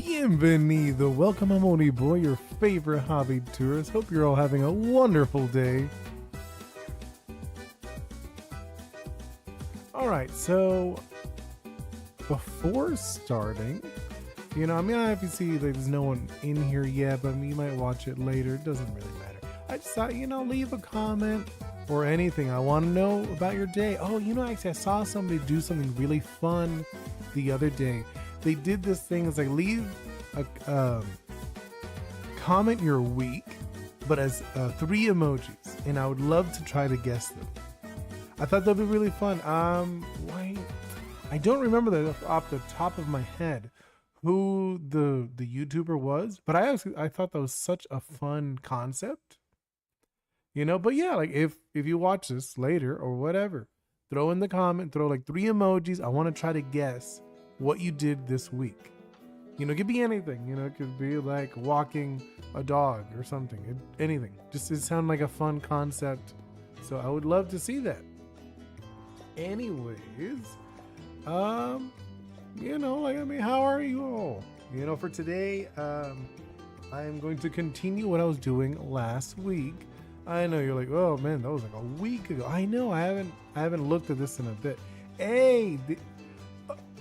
Bienvenido. Welcome, I'm Oni Boi, your favorite hobby tourist. Hope you're all having a wonderful day. Alright, so before starting, I don't know if you see there's no one in here yet, but you might watch it later. It doesn't really matter. I just thought, leave a comment or anything. I want to know about your day. Oh, actually I saw somebody do something really fun the other day. They did this thing, it's like leave a comment your week, but as 3 emojis, and I would love to try to guess them. I thought that'd be really fun. Wait, I don't remember that off the top of my head who the YouTuber was, but I thought that was such a fun concept. But yeah, like if you watch this later or whatever, throw in the comment, throw like 3 emojis. I want to try to guess what you did this week. It could be anything. It could be like walking a dog or something. Anything. Just it sounded like a fun concept. So I would love to see that. Anyways, how are you all? For today, I am going to continue what I was doing last week. I know you're like, oh man, that was like a week ago. I know, I haven't looked at this in a bit. Hey,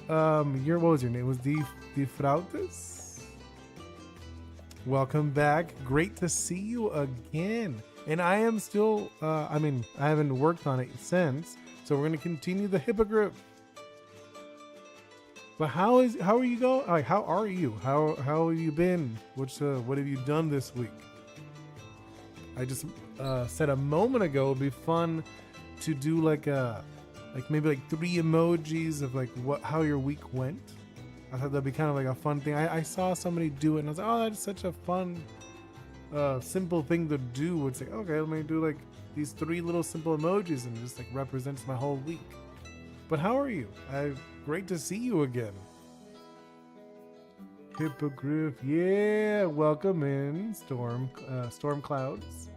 what was your name? It was the Frautas. Welcome back. Great to see you again. And I am still, I haven't worked on it since, so we're gonna continue the Hippogriff. But how are you going? Like, how are you? How have you been? What have you done this week? I just said a moment ago it'd be fun to do maybe 3 emojis of how your week went. I thought that'd be kind of like a fun thing. I saw somebody do it and I was like, oh, that's such a fun, simple thing to do. It's like, okay, let me do these 3 little simple emojis and it just represents my whole week. But how are you? Great to see you again. Hippogriff, yeah, welcome in. Storm Clouds.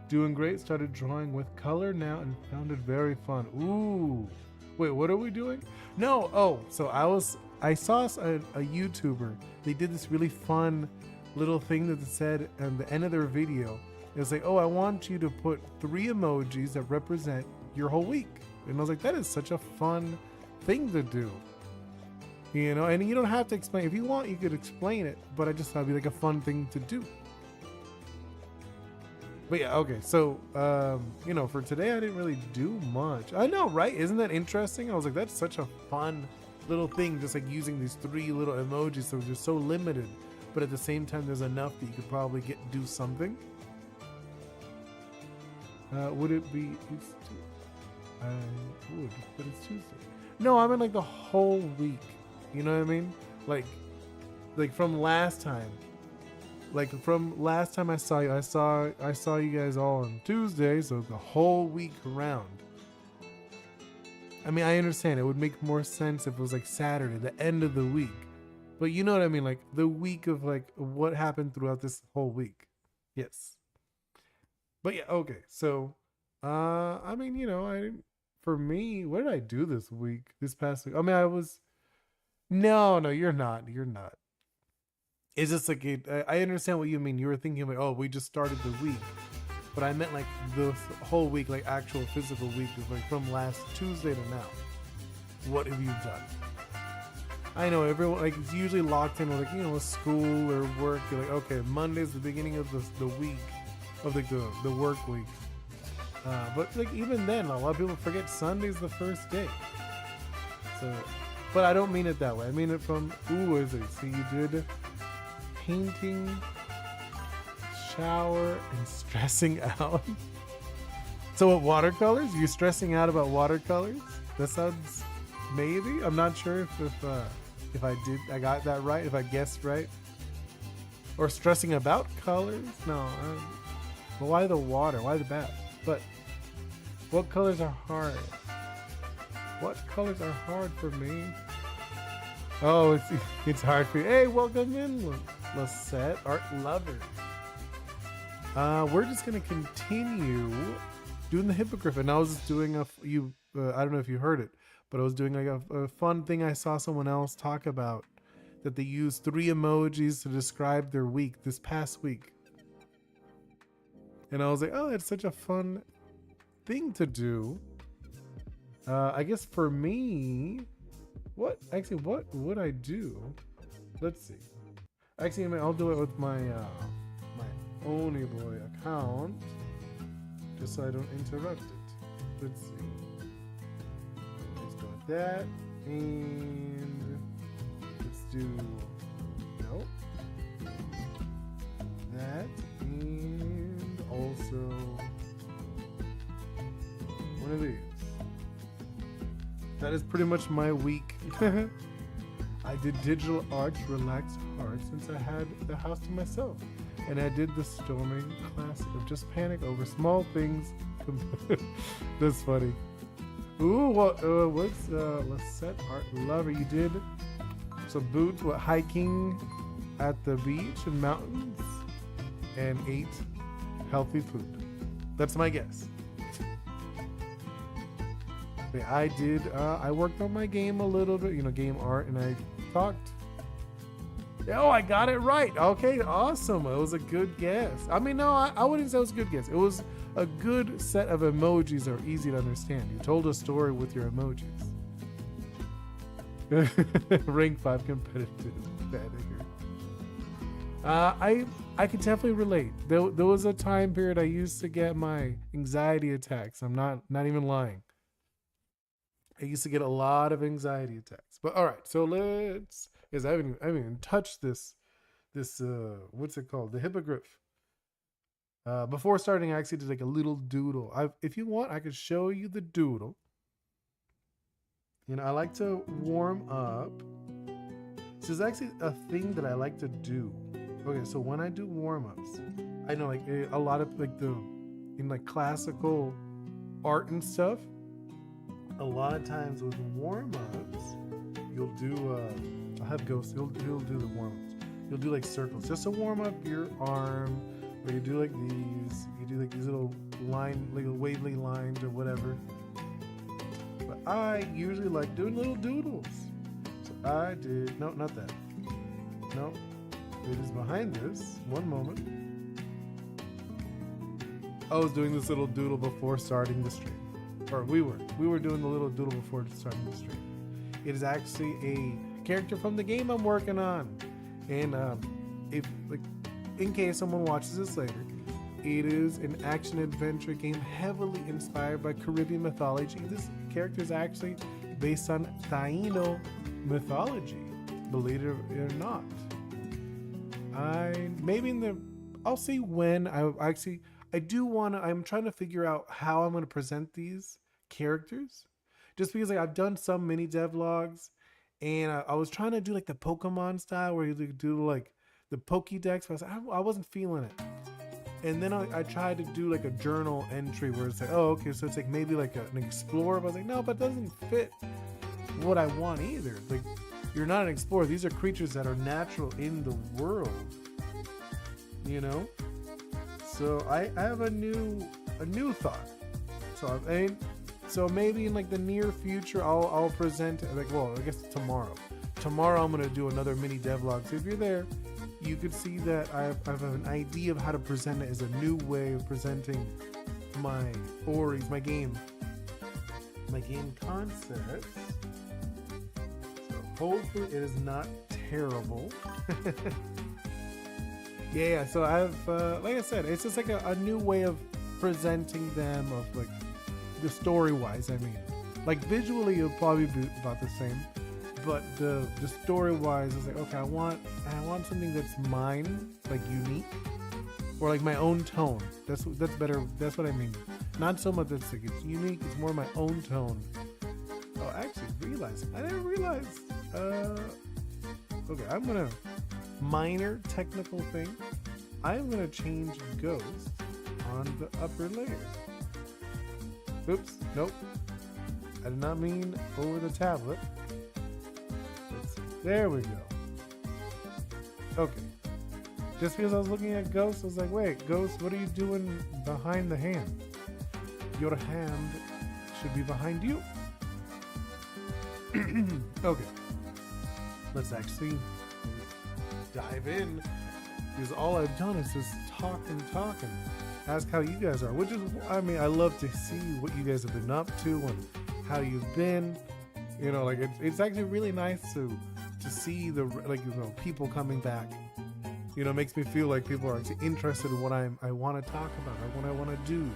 Doing great, started drawing with color now and found it very fun. Ooh, wait, what are we doing? No, so I saw a YouTuber. They did this really fun little thing that said at the end of their video, it was like, oh, I want you to put 3 emojis that represent your whole week. And I was like, that is such a fun thing to do. And you don't have to explain. If you want, you could explain it, but I just thought it'd be a fun thing to do. But yeah, okay, so, for today, I didn't really do much. I know, right? Isn't that interesting? I was like, that's such a fun little thing, just using these 3 little emojis, so they're so limited, but at the same time, there's enough that you could probably do something. Would it be Tuesday? I would, but it's Tuesday. No, I mean the whole week. You know what I mean? Like from last time. From last time I saw you, I saw you guys all on Tuesday, so the whole week around. I mean, I understand it would make more sense if it was Saturday, the end of the week. But you know what I mean? The week of what happened throughout this whole week. Yes. But yeah, okay. So, I didn't, for me, what did I do this past week? I mean, no, you're not. It's just I understand what you mean. You were thinking oh, we just started the week. But I meant the whole week, actual physical week of from last Tuesday to now. What have you done? I know everyone, it's usually locked in with, school or work. You're okay, Monday's the beginning of the week, of the work week. But even then, a lot of people forget Sunday's the first day. So, but I don't mean it that way. I mean it from, is it? So you did painting, shower, and stressing out. So what, watercolors? You stressing out about watercolors? That sounds, maybe? I'm not sure if I got that right, if I guessed right. Or stressing about colors? No. But why the water? Why the bath? But what colors are hard? What colors are hard for me? Oh, it's hard for you. Hey, welcome in, Lisette, art lover. We're just gonna continue doing the Hippogriff, and I was just doing I don't know if you heard it, but I was doing a fun thing I saw someone else talk about that they use 3 emojis to describe their week this past week. And I was like, oh, that's such a fun thing to do. I guess for me, what would I do? Let's see. Actually, I'll do it with my my Oni Boi account, just so I don't interrupt it. Let's see. Let's go with that, and let's do that, and also one of these. That is pretty much my week. I did digital arts, relaxed heart, since I had the house to myself. And I did the storming classic of just panic over small things. That's funny. Ooh, what's Lisette Art Lover? You did some boots, hiking at the beach and mountains, and ate healthy food. That's my guess. I did, I worked on my game a little bit, game art, and I talked. Oh, I got it right. Okay, awesome. It was a good guess. I mean, no, I wouldn't say it was a good guess. It was a good set of emojis that are easy to understand. You told a story with your emojis. Rank 5 competitive. Bad nigger. I could definitely relate. There was a time period I used to get my anxiety attacks. I'm not even lying. I used to get a lot of anxiety attacks. But all right, so I haven't even touched this what's it called? The Hippogriff. Before starting, I actually did like a little doodle. If you want, I could show you the doodle. I like to warm up. This is actually a thing that I like to do. Okay, so when I do warm-ups, I know like a lot of like classical art and stuff, a lot of times with warm-ups, you'll do I'll have Ghost, he'll do the warm-ups. You'll do like circles just to warm up your arm, or you do like these, little line, like wavy lines or whatever. But I usually like doing little doodles. So I did, no, not that. No, it is behind this. One moment. I was doing this little doodle before starting the stream. Or we were doing the little doodle before starting the stream. It is actually a character from the game I'm working on. And if in case someone watches this later, it is an action adventure game heavily inspired by Caribbean mythology. This character is actually based on Taino mythology, believe it or not. I'll see when I'm trying to figure out how I'm going to present these characters, just because I've done some mini devlogs, and I was trying to do like the Pokemon style where you do like the Pokédex, but I wasn't feeling it. And then I tried to do like a journal entry where it's like, oh, okay, so it's like maybe like an explorer, but I was like, no, but it doesn't fit what I want either. Like, you're not an explorer. These are creatures that are natural in the world, So I have a new thought. So maybe in like the near future, I'll present it, I guess tomorrow. Tomorrow I'm gonna do another mini devlog. So if you're there, you could see that I have an idea of how to present it as a new way of presenting my stories, my game concepts. So hopefully it is not terrible. Yeah. So I've, like I said, it's just like a new way of presenting them, of like the story-wise. I mean, like visually it'll probably be about the same, but the story-wise is like, okay, I want something that's mine, like unique, or like my own tone. That's better. That's what I mean. Not so much that's like it's unique. It's more my own tone. Oh, I didn't realize. Okay, I'm gonna minor technical thing. I'm gonna change Ghost on the upper layer. Oops, nope. I did not mean over the tablet. Let's see. There we go. Okay. Just because I was looking at Ghost, I was like, wait, Ghost, what are you doing behind the hand? Your hand should be behind you. Okay. Let's actually dive in, because all I've done is just talk and talk and ask how you guys are, which is, I mean, I love to see what you guys have been up to and how you've been. You know, like it's actually really nice to see the, like, you know, people coming back. You know, it makes me feel like people are actually interested in what I want to talk about or what I want to do.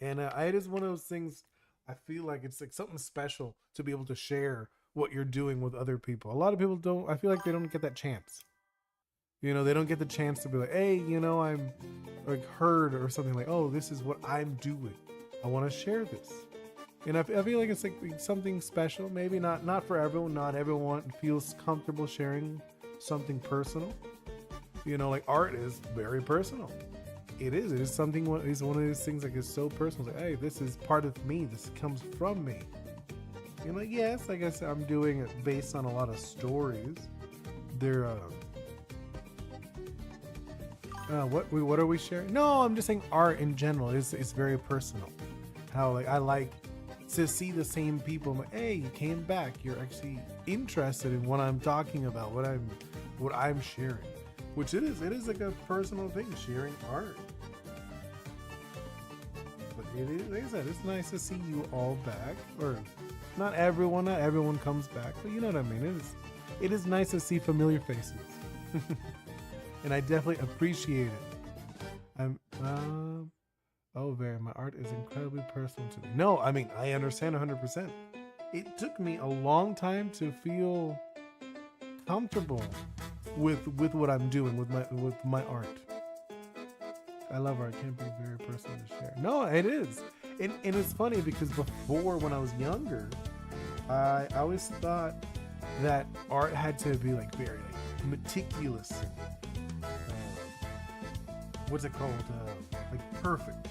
And it is one of those things, I feel like it's like something special to be able to share what you're doing with other people. A lot of people don't, I feel like they don't get that chance. You know, they don't get the chance to be like, hey, you know, I'm like heard or something, like, oh, this is what I'm doing. I want to share this. And I feel like it's like something special. Maybe not for everyone. Not everyone feels comfortable sharing something personal. You know, like art is very personal. It is something. It's one of those things like it's so personal. It's like, hey, this is part of me. This comes from me. You know, yes, I guess I'm doing it based on a lot of stories. They're what are we sharing? No, I'm just saying art in general is very personal. How like I like to see the same people. I'm like, hey, you came back. You're actually interested in what I'm talking about, what I'm sharing. Which it is like a personal thing, sharing art. But it is, like I said, it's nice to see you all back. Or not everyone comes back, but you know what I mean. It is nice to see familiar faces. And I definitely appreciate it. My art is incredibly personal to me. No, I mean, I understand 100%. It took me a long time to feel comfortable with what I'm doing with my art. I love art. It can be very personal to share. No, it is. And it's funny because before, when I was younger, I always thought that art had to be like very like meticulous. What's it called? Like perfect.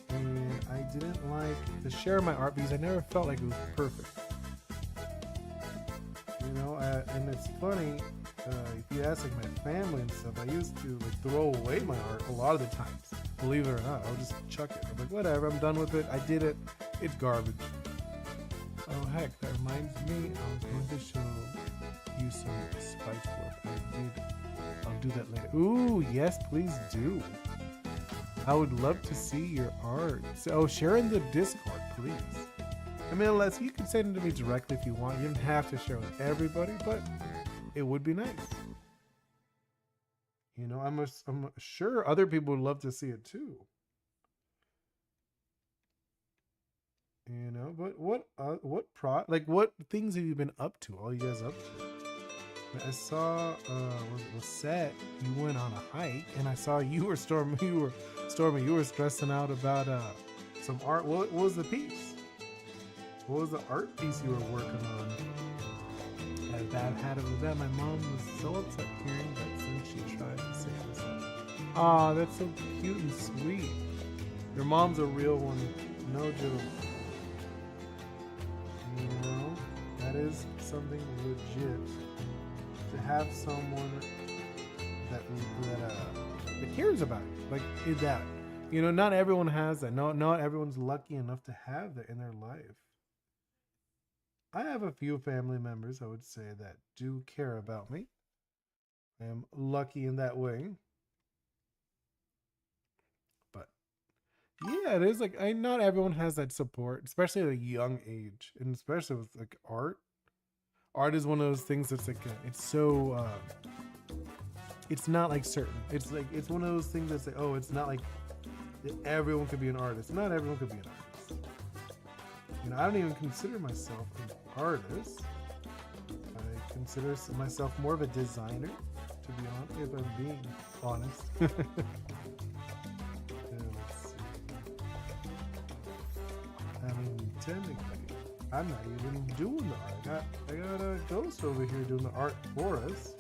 And I didn't like to share my art because I never felt like it was perfect. You know, and it's funny, if you ask like my family and stuff, I used to like throw away my art a lot of the times. Believe it or not, I would just chuck it. I'm like, whatever, I'm done with it. I did it. It's garbage. Oh heck, that reminds me, I was going to show you some spice work. I'll do that later. Ooh, yes, please do. I would love to see your art. So, share in the Discord, please. I mean, unless you can send it to me directly if you want. You don't have to share with everybody, but it would be nice. You know, I'm sure other people would love to see it too. You know, but what things have you been up to? All you guys up to? I saw was set. You went on a hike, and I saw you were Stormy. You were stressing out about some art. What was the piece? What was the art piece you were working on? I had a bad habit with that. My mom was so upset hearing that since she tried to say this. Ah, that's so cute and sweet. Your mom's a real one, no joke. You know, that is something legit. To have someone that cares about you, like that. You know, not everyone has that. Not everyone's lucky enough to have that in their life. I have a few family members, I would say, that do care about me. I am lucky in that way. But yeah, it is like not everyone has that support, especially at a young age, and especially with like art. Art is one of those things that's like it's so it's not like certain. It's like it's one of those things that's like, oh, it's not like everyone could be an artist. Not everyone could be an artist. You know, I don't even consider myself an artist. I consider myself more of a designer, to be honest, if I'm being honest. Let's see. I mean, technically, I'm not even doing the art. I got a ghost over here doing the art for us.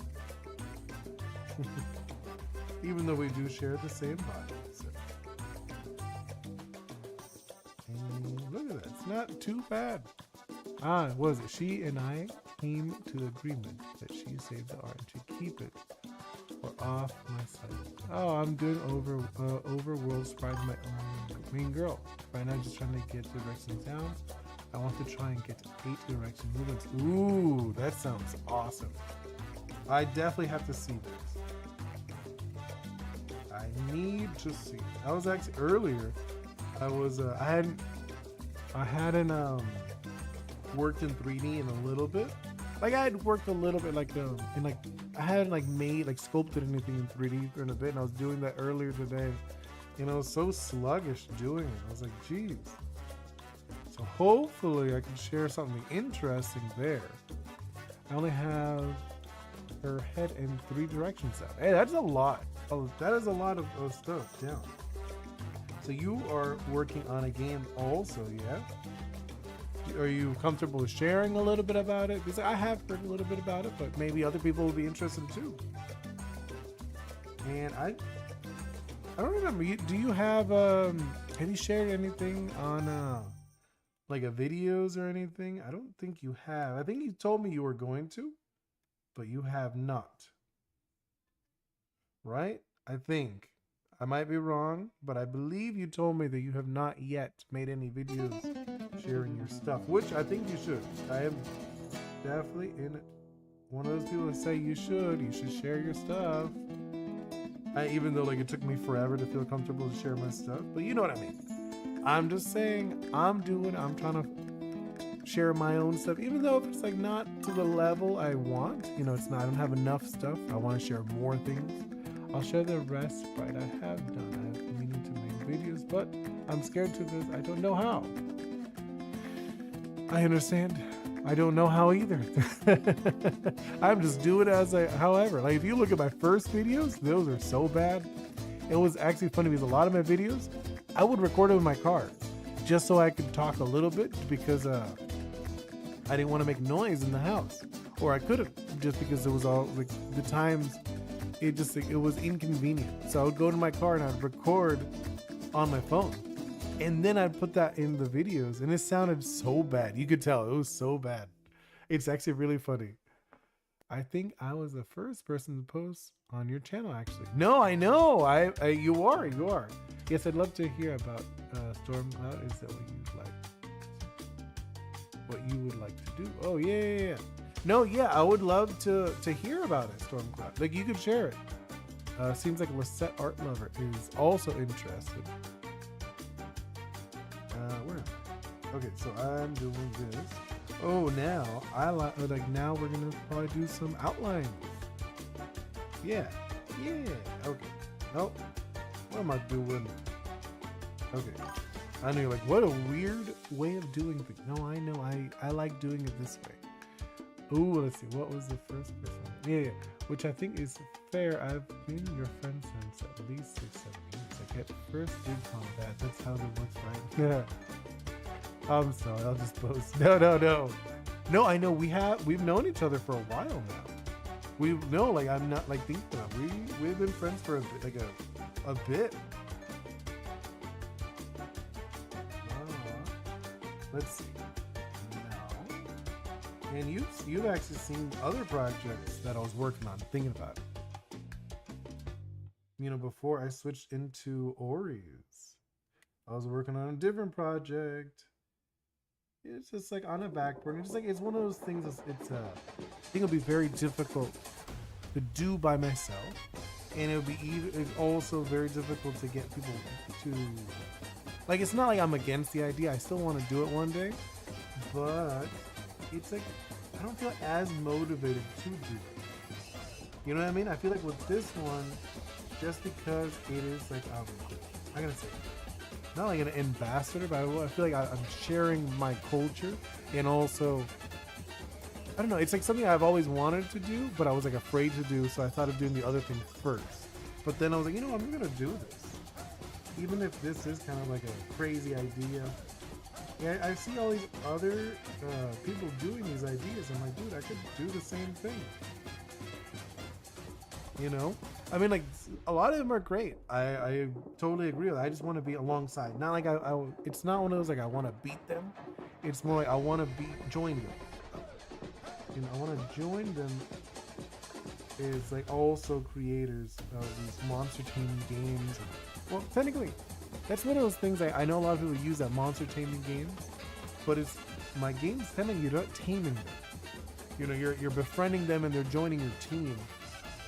Even though we do share the same body. So. And look at that. It's not too bad. Was it? She and I came to agreement that she saved the art to keep it or off my site. Oh, I'm doing over World Surprise my own main girl. Right now, just trying to get directions down. I want to try and get 8 direction movements. Ooh, that sounds awesome. I definitely have to see this. I need to see. I was actually earlier. I was I hadn't worked in 3D in a little bit. Like I had worked a little bit like in like I hadn't like made like sculpted anything in 3D for a bit, and I was doing that earlier today. You know, so sluggish doing it. I was like, geez. So hopefully I can share something interesting there. I only have her head in 3 directions out. Hey, that's a lot. Oh, that is a lot of stuff down. So you are working on a game also, yeah? Are you comfortable with sharing a little bit about it? Because I have heard a little bit about it, but maybe other people will be interested too. And I don't remember. Do you have you shared anything on like a videos or anything? I don't think you have. I think you told me you were going to, but you have not. Right? I think. I might be wrong, but I believe you told me that you have not yet made any videos sharing your stuff, which I think you should. I am definitely in one of those people that say you should share your stuff. Even though like it took me forever to feel comfortable to share my stuff, but you know what I mean. I'm just saying I'm trying to share my own stuff, even though if it's like not to the level I want, you know, it's not, I don't have enough stuff. I want to share more things. I'll share the rest, right? I have done. I've been meaning to make videos, but I'm scared to this. I don't know how. I understand. I don't know how either. I'm just doing it however. Like if you look at my first videos, those are so bad. It was actually funny because a lot of my videos, I would record them in my car just so I could talk a little bit because I didn't want to make noise in the house. Or I could have just because it was all like the times it was inconvenient. So I would go to my car and I'd record on my phone. And then I'd put that in the videos and it sounded so bad. You could tell it was so bad. It's actually really funny. I think I was the first person to post on your channel actually. No, I know. You are. Yes, I'd love to hear about Stormcloud. Is that what you would like to do? Oh yeah. No, yeah, I would love to hear about it, Stormcloud. Like you could share it. Seems like Lisette Art Lover is also interested. Where? Okay, so I'm doing this. Oh, now now we're gonna probably do some outlines. Yeah. Okay. Nope. What am I doing? Okay. I know you're like, what a weird way of doing things. No, I know. I like doing it this way. Ooh, let's see. What was the first person? Yeah. Which I think is fair. I've been your friend since at least 6-7 years. Like at first did combat. That's how it works, right? Yeah. I'm sorry. I'll just post. No. No, I know we've known each other for a while now. I'm not like thinking about it. We've been friends for a bit. Let's see. And you've actually seen other projects that I was working on, thinking about it. You know, before I switched into Ori's, I was working on a different project. It's just like on a back burner. It's one of those things. I think it'll be very difficult to do by myself, and it's also very difficult to get people to. Like, it's not like I'm against the idea. I still want to do it one day, but it's like I don't feel as motivated to do it. You know what I mean? I feel like with this one, just because it is like I'm gonna say not like an ambassador, but I feel like I'm sharing my culture, and also I don't know. It's like something I've always wanted to do, but I was like afraid to do, so I thought of doing the other thing first. But then I was like, you know, I'm gonna do this. Even if this is kind of like a crazy idea. Yeah, I see all these other people doing these ideas. I'm like, dude, I could do the same thing. You know? I mean, like, a lot of them are great. I totally agree with it. I just want to be alongside. Not like it's not one of those like I want to beat them. It's more like I want to join them. You know, I want to join them is like also creators of these monster taming games. Well, technically, that's one of those things I know a lot of people use that monster taming games, but it's my game's telling you, you're not taming them. You know, you're befriending them and they're joining your team,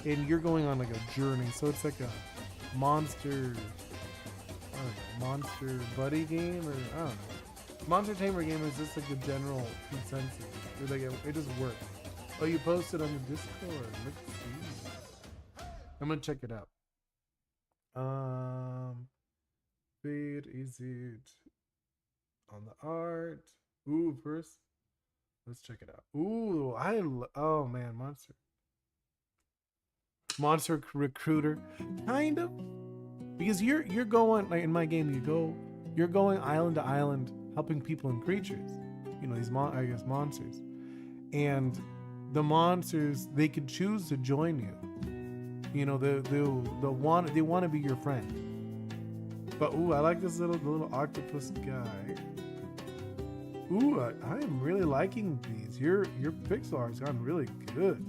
and you're going on like a journey. So it's like a monster buddy game, or I don't know. Monster Tamer game is just like the general consensus. Like it just works. Oh, you posted on the Discord. Let's see. I'm gonna check it out. Where is it? On the art. Ooh, first. Let's check it out. Ooh, oh man, Monster Recruiter, kind of, because you're going like in my game. You're going island to island, helping people and creatures. You know, these monsters, and the monsters, they could choose to join you. You know, they want to be your friend. But ooh, I like this little octopus guy. Ooh, I am really liking these. Your pixel art's gotten really good.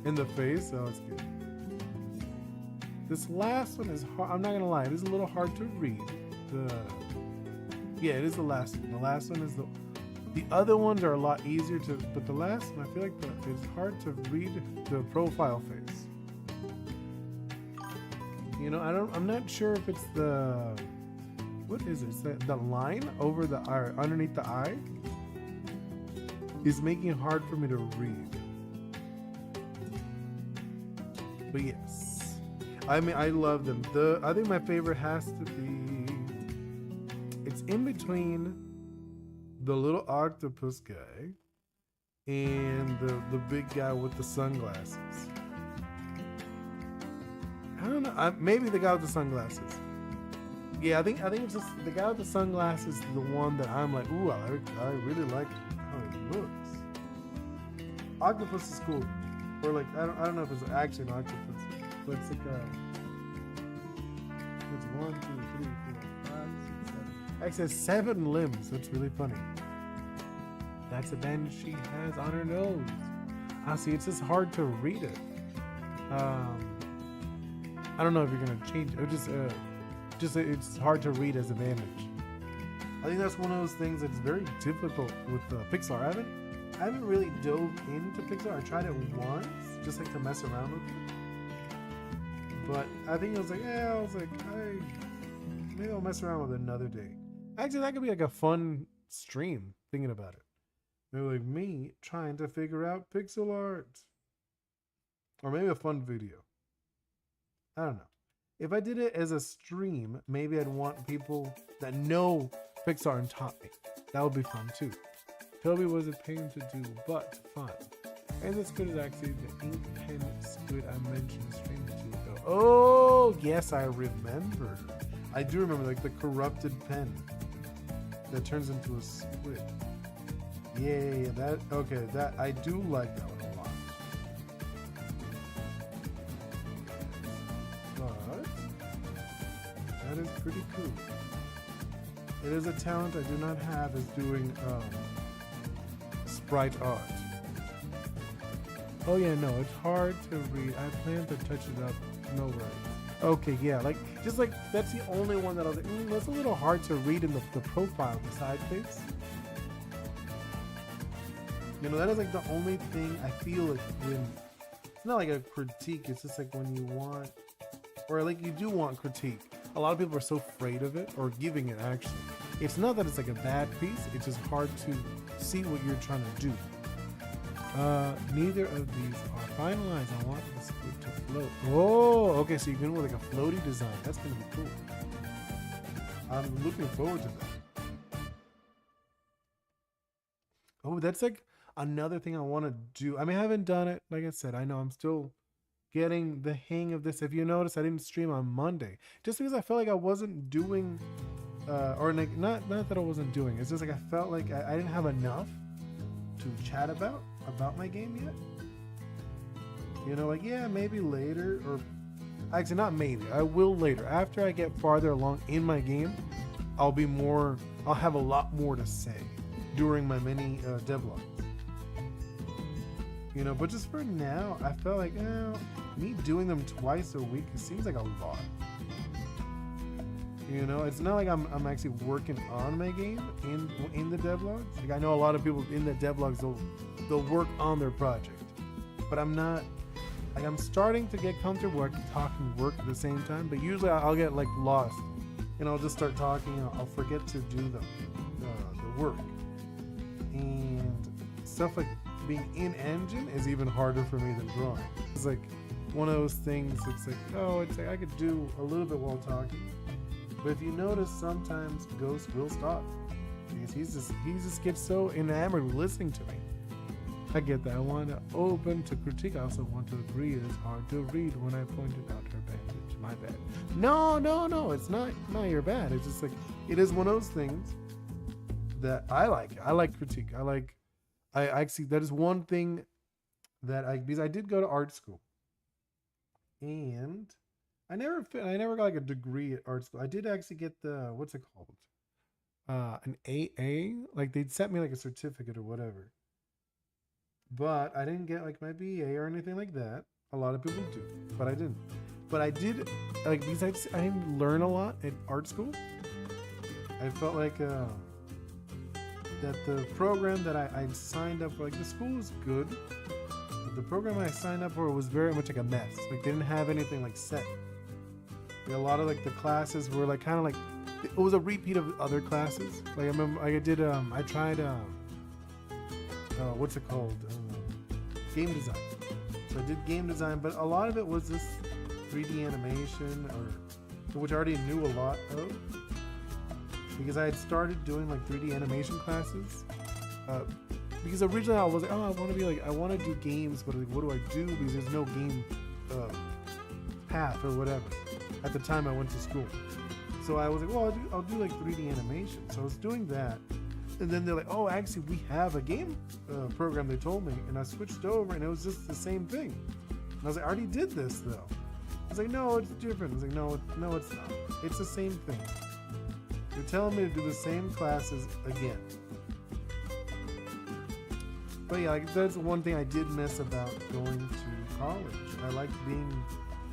In the face, oh, it's good. This last one is hard. I'm not gonna lie, it is a little hard to read. Yeah, it is the last one. The last one is the other ones are a lot easier to, but the last one, I feel like it's hard to read the profile face. You know, I'm not sure if it's what is it? Is that the line over the eye, underneath the eye, is making it hard for me to read. But yes, I mean, I love them. I think my favorite has to be, it's in between the little octopus guy and the big guy with the sunglasses. I don't know. Maybe the guy with the sunglasses. Yeah, I think it's just the guy with the sunglasses is the one that I'm like, ooh, I really like how he looks. Octopus is cool. Or like, I don't know if it's actually an octopus, but it's like it's 1, 2, 3, 4, 5, 6, 7. Actually, it has 7 limbs. That's really funny. That's a bandage she has on her nose. See, it's just hard to read it. I don't know if you're gonna change it. Or just it's hard to read as a bandage. I think that's one of those things that's very difficult with Pixar. I haven't really dove into Pixar. I tried it once, just like to mess around with it. But I think maybe I'll mess around with it another day. Actually, that could be like a fun stream, thinking about it. Maybe like me trying to figure out pixel art. Or maybe a fun video. I don't know. If I did it as a stream, maybe I'd want people that know Pixar and taught me. That would be fun too. Toby was a pain to do, but fun. And this squid is actually the ink pen squid I mentioned a stream or 2 ago. Oh, yes, I remember. I do remember, like the corrupted pen that turns into a squid. Yeah, that I do like that one a lot. But that is pretty cool. It is a talent I do not have, is doing sprite art. Oh yeah, no, it's hard to read. I plan to touch it up. No worries. Okay, yeah, just like that's the only one that I was like, that's a little hard to read in the profile, the side face. You know, that is like the only thing I feel like when, it's not like a critique, it's just like when you want, or like you do want critique. A lot of people are so afraid of it, or giving it actually. It's not that it's like a bad piece, it's just hard to see what you're trying to do. Neither of these are finalized. I want the squid to float. Oh, okay, so you're going with like a floaty design. That's going to be cool. I'm looking forward to that. Oh, that's like another thing I want to do. I mean, I haven't done it. Like I said, I know I'm still getting the hang of this. If you notice, I didn't stream on Monday just because I felt like I wasn't doing, or like not that I wasn't doing. It's just like I felt like I didn't have enough to chat about my game yet. You know, like, yeah, maybe later, or actually not maybe, I will later. After I get farther along in my game, I'll have a lot more to say during my mini devlogs. You know, but just for now, I felt like, me doing them twice a week, it seems like a lot. You know, it's not like I'm actually working on my game in the devlogs. Like I know a lot of people in the devlogs they'll work on their project, but I'm not. Like I'm starting to get comfortable where I can talk and work at the same time. But usually I'll get like lost, and I'll just start talking. And I'll forget to do the work, and stuff like being in engine is even harder for me than drawing. It's like one of those things. It's like I could do a little bit while talking. But if you notice, sometimes Ghost will stop because he just gets so enamored with listening to me. I get that. I want to open to critique. I also want to agree. It is hard to read when I pointed out her bandage. My bad. No. It's not your bad. It's just like it is one of those things that I like. I like critique. I actually that is one thing that because I did go to art school, and I never got like a degree at art school. I did actually get the what's it called? An AA. Like they'd sent me like a certificate or whatever. But I didn't get like my BA or anything like that. A lot of people do, but I didn't. But I did like because I didn't learn a lot at art school. I felt like that the program that I signed up for, like the school was good. But the program I signed up for was very much like a mess. Like they didn't have anything like set. A lot of like the classes were like kind of like it was a repeat of other classes. Like I remember I tried what's it called? Game design. So I did game design, but a lot of it was this 3D animation, which I already knew a lot of because I had started doing like 3D animation classes. Because originally I was like, I want to do games, but like, what do I do? Because there's no game path or whatever. At the time I went to school, so I was like, well, I'll do like 3D animation. So I was doing that. And then they're like, oh, actually, we have a game program, they told me. And I switched over, and it was just the same thing. And I was like, I already did this, though. I was like, no, it's different. I was like, no, it's not. It's the same thing. You're telling me to do the same classes again. But yeah, like, that's one thing I did miss about going to college. I liked being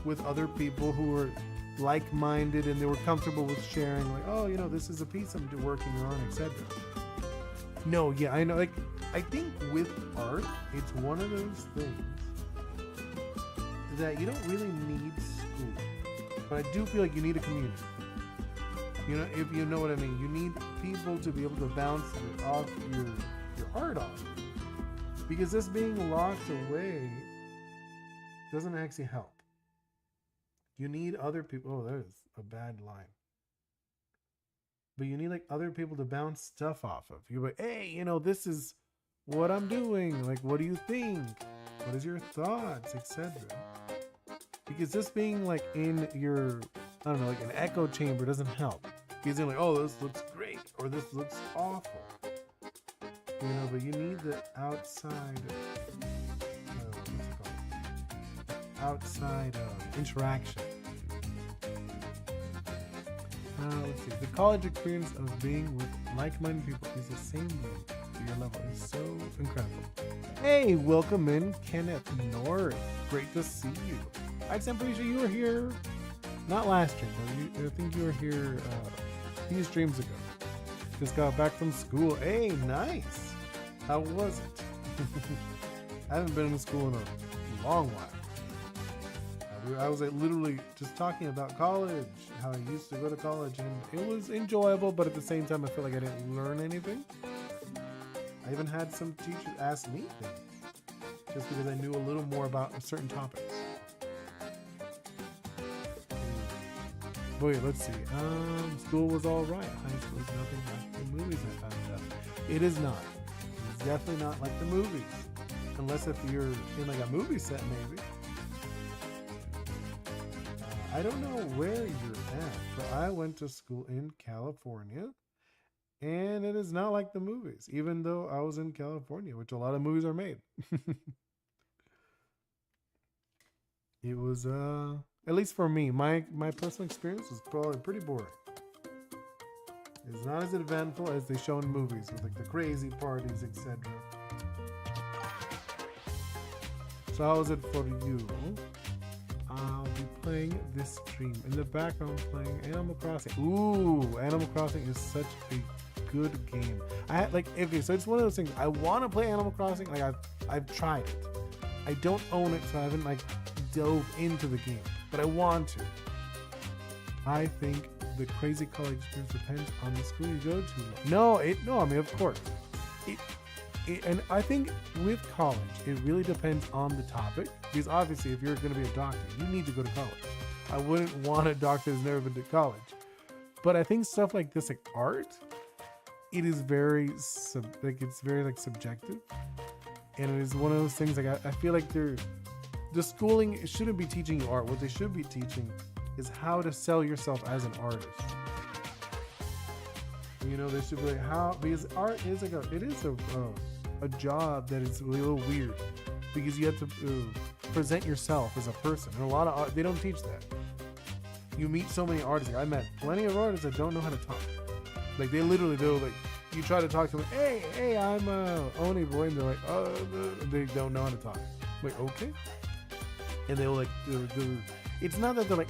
with other people who were like-minded, and they were comfortable with sharing, like, oh, this is a piece I'm working on, etc. No, yeah, I know. Like, I think with art, it's one of those things that you don't really need school, but I do feel like you need a community. If you know what I mean, you need people to be able to bounce off your art off, because this being locked away doesn't actually help. You need other people. Oh, there's a bad line. But you need like other people to bounce stuff off of. You're like, hey, this is what I'm doing. Like, what do you think? What is your thoughts, etc. Because this being like in your, I don't know, like an echo chamber doesn't help. Because you're like, oh, this looks great, or this looks awful. But you need the outside, what's it called? Outside interaction. Let's see. The college experience of being with like-minded people is the same way to your level. It's so incredible. Hey, welcome in, Kenneth North. Great to see you. I'm pretty sure you were here, not last year, but I think you were here a few streams ago. Just got back from school. Hey, nice. How was it? I haven't been in school in a long while. I was like literally just talking about college, how I used to go to college, and it was enjoyable, but at the same time I feel like I didn't learn anything. I even had some teachers ask me things just because I knew a little more about certain topics. But wait, let's see. School was all right. High school is nothing like the movies I found out. It is not. It's definitely not like the movies, unless if you're in like a movie set maybe. I don't know where you're at, but I went to school in California, and it is not like the movies, even though I was in California, which a lot of movies are made. It was, at least for me, my personal experience was probably pretty boring. It's not as eventful as they show in movies with like the crazy parties, etc. So how was it for you? I'll be playing playing this stream. In the background playing Animal Crossing. Ooh, Animal Crossing is such a good game. I had like, okay, so it's one of those things. I want to play Animal Crossing. Like I've tried it. I don't own it, so I haven't like dove into the game, but I want to. I think the crazy college experience depends on the school you go to. No, I mean, of course. And I think with college, it really depends on the topic. Because obviously, if you're going to be a doctor, you need to go to college. I wouldn't want a doctor who's never been to college. But I think stuff like this, like art, it is very, it's very like subjective. And it is one of those things, like I feel like the schooling shouldn't be teaching you art. What they should be teaching is how to sell yourself as an artist. You know, they should be like how, because art is like a job that is a little weird, because you have to present yourself as a person. And a lot of art, they don't teach that. You meet so many artists. Like, I met plenty of artists that don't know how to talk. Like they'll like, you try to talk to them, hey, I'm Oni Boi, and they're like, they don't know how to talk. Like, okay. And they'll like, it's not that they're like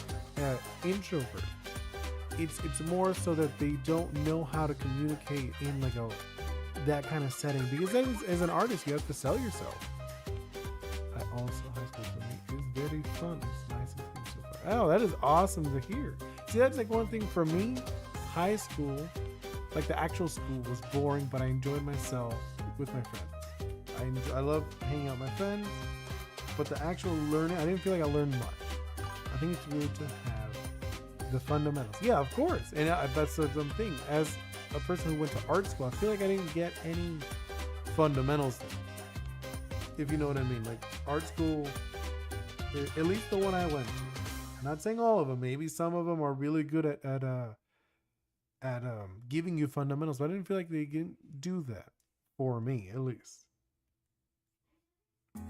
introvert. It's more so that they don't know how to communicate in like that kind of setting, because as an artist you have to sell yourself. High school for me is very fun. It's nice and fun so far. Oh, that is awesome to hear. See, that's like one thing for me. High school, like the actual school, was boring, but I enjoyed myself with my friends. I love hanging out with my friends, but the actual learning, I didn't feel like I learned much. I think it's good to have the fundamentals. Yeah, of course. And that's the thing. As a person who went to art school, I feel like I didn't get any fundamentals there. If you know what I mean. Like art school, at least the one I went to. I'm not saying all of them. Maybe some of them are really good at giving you fundamentals, but I didn't feel like they didn't do that for me, at least.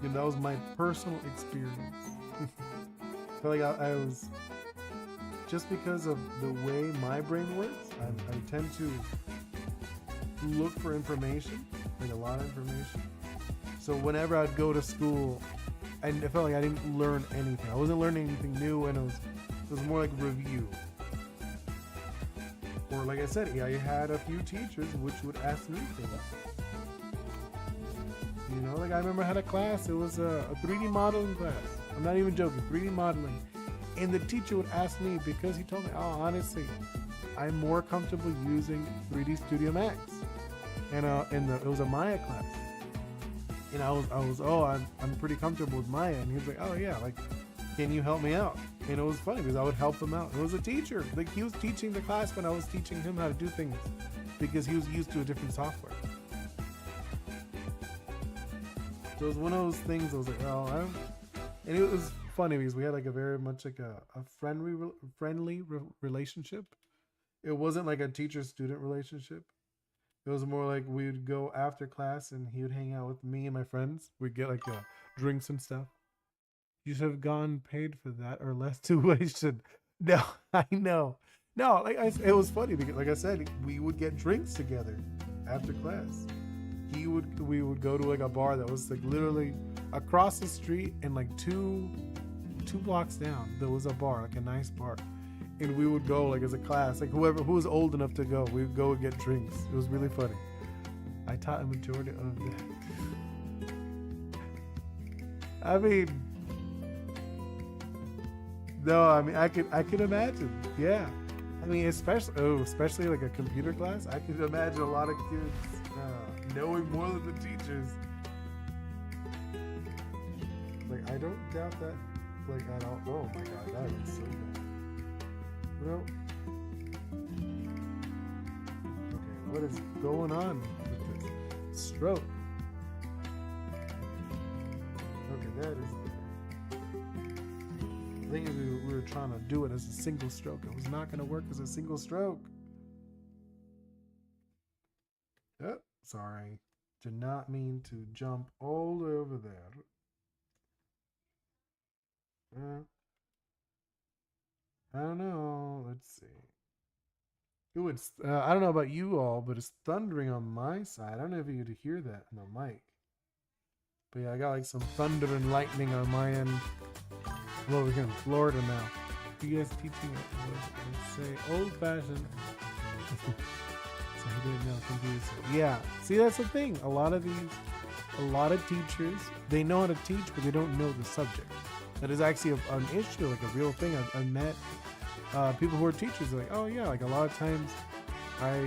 And that was my personal experience. I feel like I was, just because of the way my brain works, I tend to look for information, like a lot of information. So whenever I'd go to school, I felt like I didn't learn anything. I wasn't learning anything new, and it was more like review. Or like I said, I had a few teachers which would ask me things. You know, like I remember I had a class, it was a 3D modeling class. I'm not even joking, 3D modeling. And the teacher would ask me, because he told me, oh, honestly, I'm more comfortable using 3D Studio Max. And it was a Maya class. And I was I'm pretty comfortable with Maya. And he was like, oh yeah, like, can you help me out? And it was funny because I would help him out. It was a teacher. Like he was teaching the class when I was teaching him how to do things, because he was used to a different software. So it was one of those things. I was like, oh, and it was funny because we had like a very much like a friendly relationship. It wasn't like a teacher-student relationship. It was more like we'd go after class and he would hang out with me and my friends. We'd get like drinks and stuff. You should have gone paid for that or less tuition. No, I know. No, it was funny because, like I said, we would get drinks together after class. We would go to like a bar that was like literally across the street, and like two blocks down there was a bar, like a nice bar. And we would go like as a class, like who was old enough to go, we would go and get drinks. It was really funny. I taught a majority of that. I mean, no, I mean I could imagine. Yeah, I mean especially like a computer class. I could imagine a lot of kids knowing more than the teachers. Like I don't doubt that. Like I don't. Oh my god, that is so bad. Well, okay, what is going on with this stroke? Okay, that is better. The thing is, we were trying to do it as a single stroke. It was not going to work as a single stroke. Oh, sorry. Did not mean to jump all the way over there. I don't know. Let's see. Ooh, it's I don't know about you all, but it's thundering on my side. I don't know if you could hear that in the mic. But yeah, I got like some thunder and lightning on my end. Well, we're in Florida now. you guys teaching it was, let's say, old-fashioned. So he didn't know computers. Yeah, see, that's the thing. A lot of teachers, they know how to teach, but they don't know the subject. That is actually an issue, like a real thing. I've met people who are teachers, like, oh yeah, like a lot of times I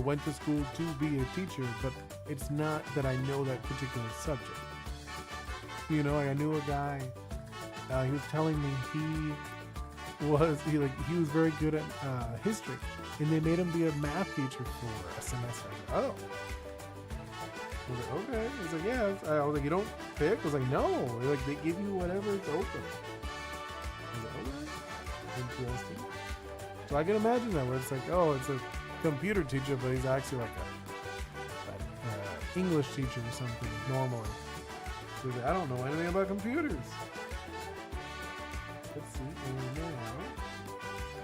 went to school to be a teacher, but it's not that I know that particular subject. You know, like I knew a guy, he was telling me he was very good at history, and they made him be a math teacher for a semester. I was like, oh. I was like, okay. He's like, yeah. I was like, you don't pick? I was like, no. Like, they give you whatever is open. I was like, okay. Interesting. So I can imagine that, where it's like, oh, it's a computer teacher, but he's actually like a English teacher or something normally. So like, I don't know anything about computers. Let's see. And now,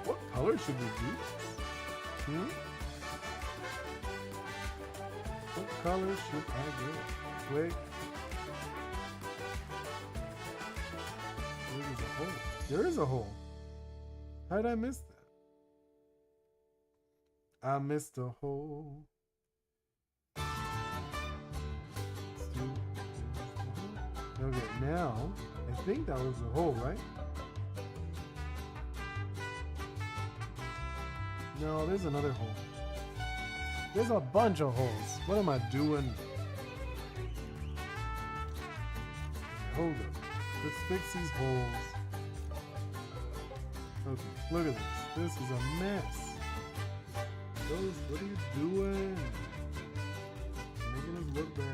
what color should we do? What color should I go? Wait. There is a hole. There is a hole. How did I miss that? I missed a hole. Okay, now, I think that was the hole, right? No, there's another hole. There's a bunch of holes. What am I doing? Hold up. Let's fix these holes. Okay, look at this. This is a mess. What are you doing? Making us look bad.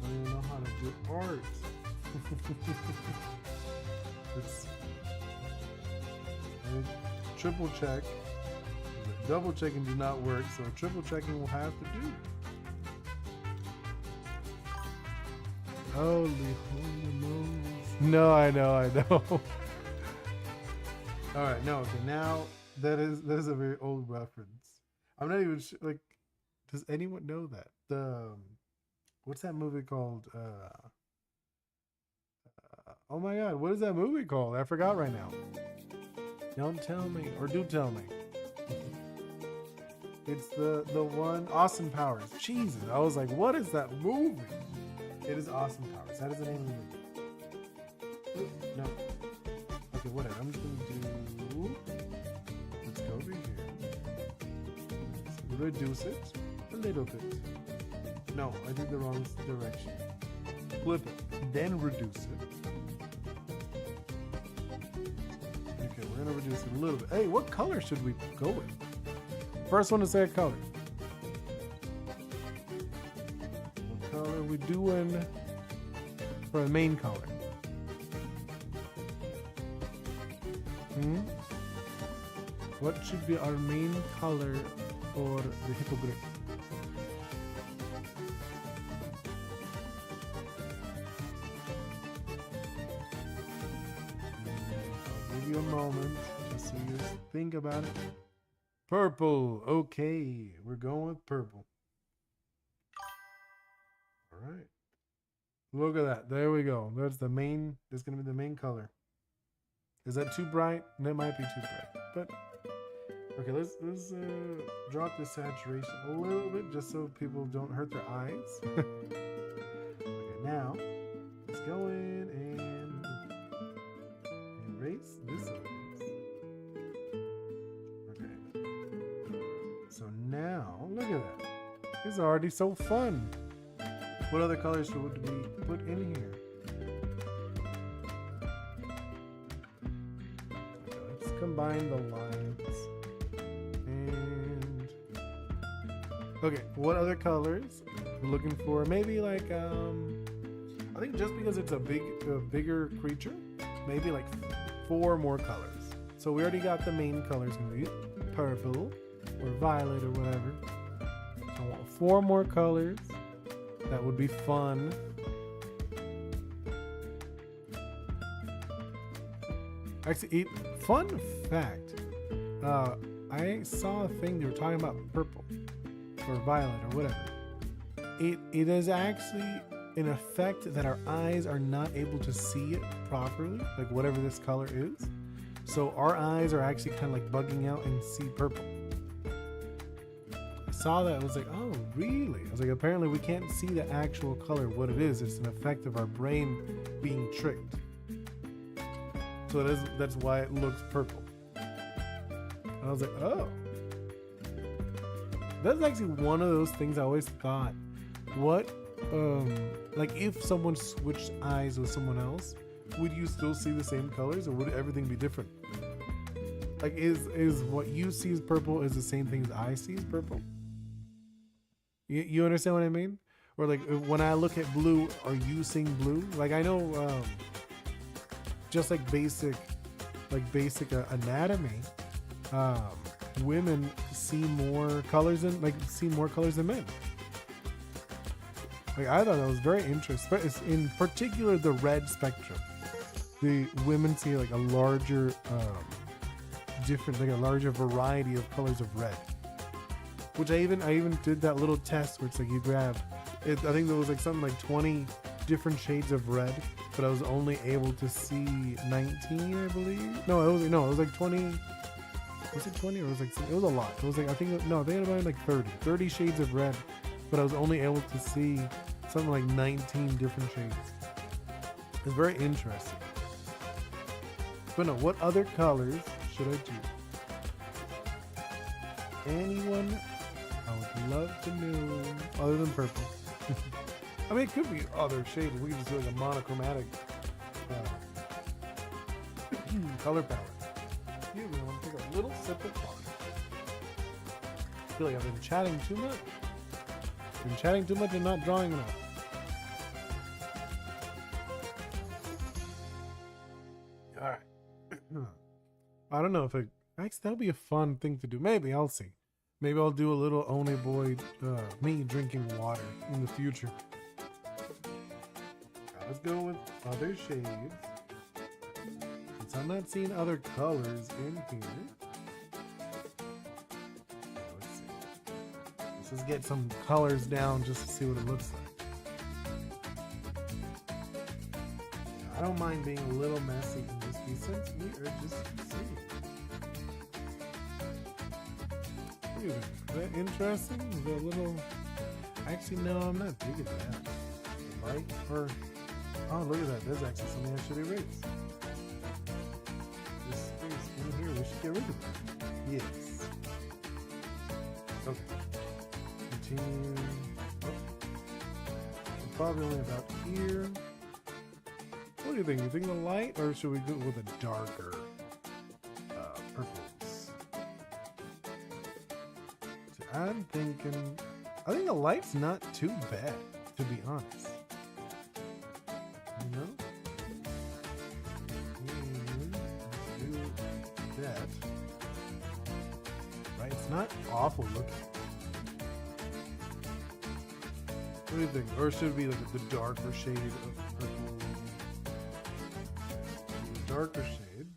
I don't even know how to do art. Let's triple check. Double checking did not work, so triple checking will have to do. Holy moly. No, I know. All right, no, okay, now that is a very old reference. I'm not even sure, like, does anyone know that? What's that movie called? Oh my God, what is that movie called? I forgot right now. Don't tell me, or do tell me. It's the one, Austin Powers. Jesus, I was like, what is that movie? It is Austin Powers. That is the name of the movie. No. Okay, whatever. I'm just gonna do. Let's go over here. Let's reduce it a little bit. No, I did the wrong direction. Flip it, then reduce it. Okay, we're gonna reduce it a little bit. Hey, what color should we go with? First one to say a color. What color are we doing for the main color? What should be our main color for the hippogriff? I'll give you a moment just so you think about it. Purple. Okay, we're going with purple. All right. Look at that. There we go. That's the main. That's going to be the main color. Is that too bright? That might be too bright. But okay, let's drop the saturation a little bit just so people don't hurt their eyes. Okay, now let's go in and erase this. Okay. So now look at that. It's already so fun. What other colors should we put in here? Combine the lines and okay, what other colors we're looking for? Maybe like I think just because it's a bigger creature, maybe like 4 more colors. So we already got the main colors, gonna be purple or violet or whatever. I want 4 more colors. That would be fun. Actually, fun fact, I saw a thing they were talking about purple or violet or whatever. It is actually an effect that our eyes are not able to see it properly, like whatever this color is. So our eyes are actually kind of like bugging out and see purple. I saw that, I was like, oh really? I was like, apparently we can't see the actual color, what it is. It's an effect of our brain being tricked. So that's why it looks purple. And I was like, oh. That's actually one of those things I always thought. What, like if someone switched eyes with someone else, would you still see the same colors or would everything be different? Like is what you see as purple is the same thing as I see as purple? You understand what I mean? Or like when I look at blue, are you seeing blue? Like I know, just like basic anatomy, women see more colors than men. Like I thought that was very interesting. In particular, the red spectrum. The women see like a larger, a larger variety of colors of red. Which I even did that little test where it's like you grab it. I think there was like something like 20 different shades of red, but I was only able to see 19, I believe. No, it was like 20. Was it 20 or was it was a lot. It was like I think about like 30 shades of red, but I was only able to see something like 19 different shades. It's very interesting. But no, what other colors should I do? Anyone? I would love to know. Other than purple. I mean, it could be other shades. We could just do like a monochromatic color palette. Excuse me, I want to take a little sip of coffee. I feel like I've been chatting too much. And not drawing enough. Alright. I don't know if actually that'll be a fun thing to do. Maybe, I'll see. Maybe I'll do a little Oni Boi, me drinking water in the future. Let's go with other shades. Since I'm not seeing other colors in here. Let's see. Let's just get some colors down just to see what it looks like. I don't mind being a little messy in this piece since we are just seeing. Is that interesting? Is that a little... Actually, no, I'm not digging that. Right? Or... Oh, look at that. There's actually something I should erase. This space in here, we should get rid of it. Yes. Okay. Continue. Oh. Probably only about here. What do you think? You think the light, or should we go with a darker purples? So I'm thinking, I think the light's not too bad, to be honest. You know? Let's do that. Right? It's not awful looking. What do you think? Or should it be like the darker shade of purple? The darker shade.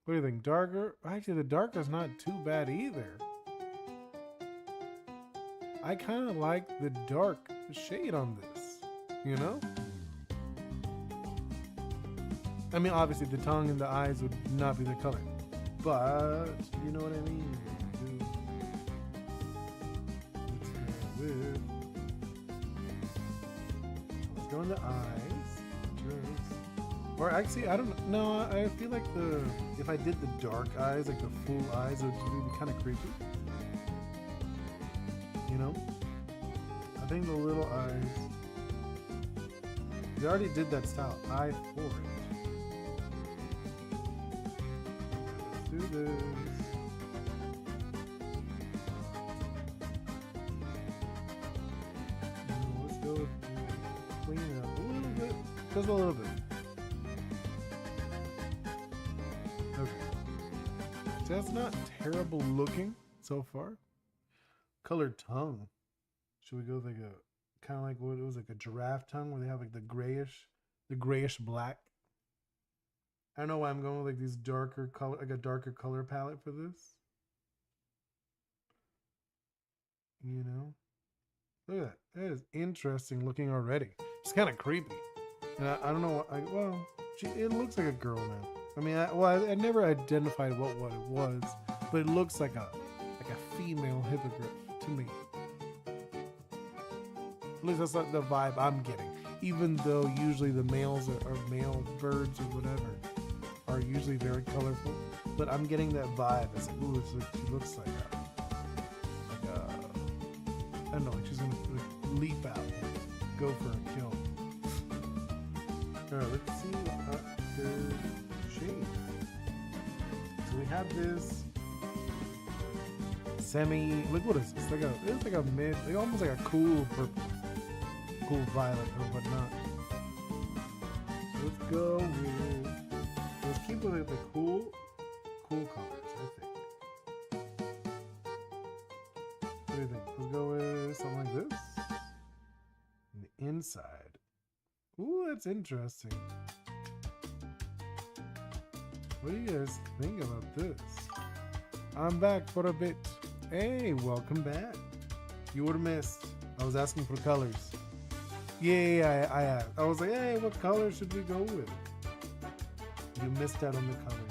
What do you think? Darker? Actually, the darker's not too bad either. I kind of like the dark shade on this, you know? I mean, obviously the tongue and the eyes would not be the color, but you know what I mean? Let's go in the eyes. Or actually, I don't know. I feel like if I did the dark eyes, like the full eyes, it would be kind of creepy. You know? I think the little eyes. They already did that style. Eye for it. Let's do this. Let's go clean it up a little bit. Just a little bit. Okay. So that's not terrible looking so far. Colored tongue. Should we go with like a kind of like what it was, like a giraffe tongue where they have like the grayish black? I don't know why I'm going with like these darker color, like a darker color palette for this. You know, look at that. That is interesting looking already. It's kind of creepy. And I don't know. Well, it looks like a girl now. I mean, I never identified what it was, but it looks like a female hippogriff to me. At least that's not the vibe I'm getting. Even though usually the males are male birds or whatever are usually very colorful, but I'm getting that vibe. It's like, ooh, she looks like I don't know, like she's gonna leap out, go for a kill. All right, let's see other shade. So we have this semi. Look what it's like it's like a mid, like almost like a cool purple, cool violet or whatnot. So let's go with. Let's keep with the cool colors. I think. What do you think? Let's go with something like this. And the inside. Ooh, that's interesting. What do you guys think about this? I'm back for a bit. Hey, welcome back. You would have missed. I was asking for colors. Yeah, I was like, hey, what color should we go with? You missed out on the colors.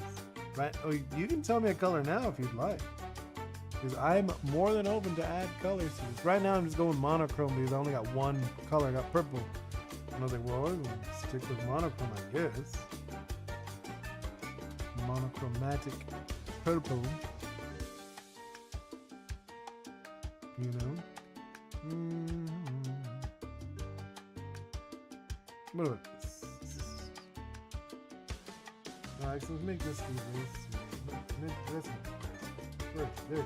Right? Oh, you can tell me a color now if you'd like. Because I'm more than open to add colors to this. Right now I'm just going monochrome because I only got one color. I got purple. And I was like, well, I'm gonna stick with monochrome, I guess. Monochromatic purple. You know? What about this? Alright, so let's make this this. There it is.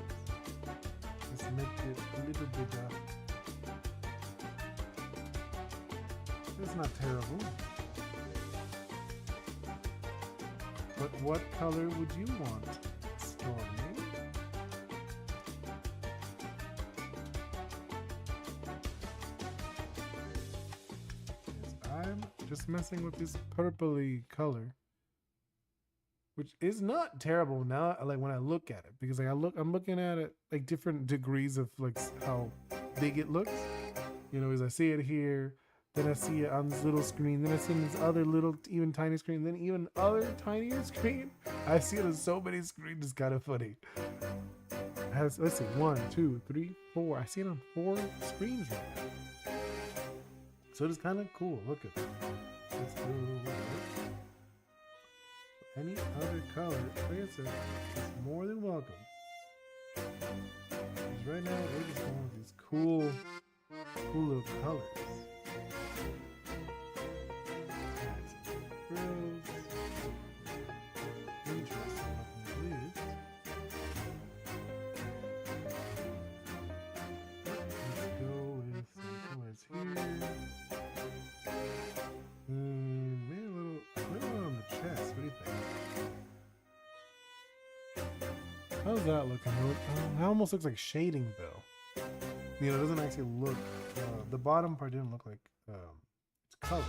Let's make it a little bigger. It's not terrible. But what color would you want, Stormy? I'm just messing with this purpley color, which is not terrible now. Like when I look at it, because like I'm looking at it like different degrees of like how big it looks. You know, as I see it here. Then I see it on this little screen. Then I see it on this other little, even tiny screen. Then even other tinier screen. I see it on so many screens. It's kind of funny. Let's see, 1, 2, 3, 4. I see it on 4 screens right now. So it's kind of cool. Look at that. Let's go with any other color. Like I said, it's more than welcome. Because right now we're just going with these cool little colors. How's that looking? It almost looks like shading though. You know, it doesn't actually look, the bottom part didn't look like it's colored.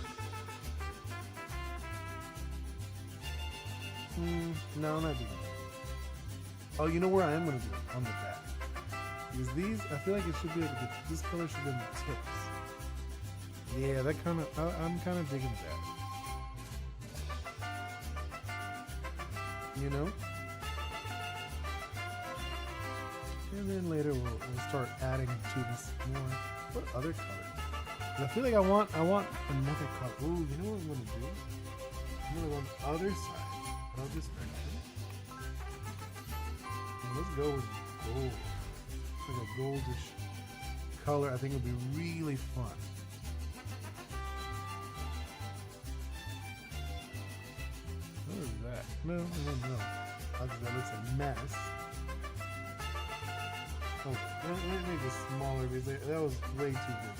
No, I'm not doing that. Oh, you know where I am going to do it? On the back. Because these, I feel like it should be able to, this color should be in the tips. Yeah, that kind of, I'm kind of digging that. You know? And then later we'll start adding to this more. What other color? I feel like I want another color. Ooh, you know what I'm gonna do? I'm gonna go on the other side of this picture. And let's go with gold. It's like a goldish color. I think it'll be really fun. What is that? No. That looks a mess. Oh, let me make this smaller because that was way too big.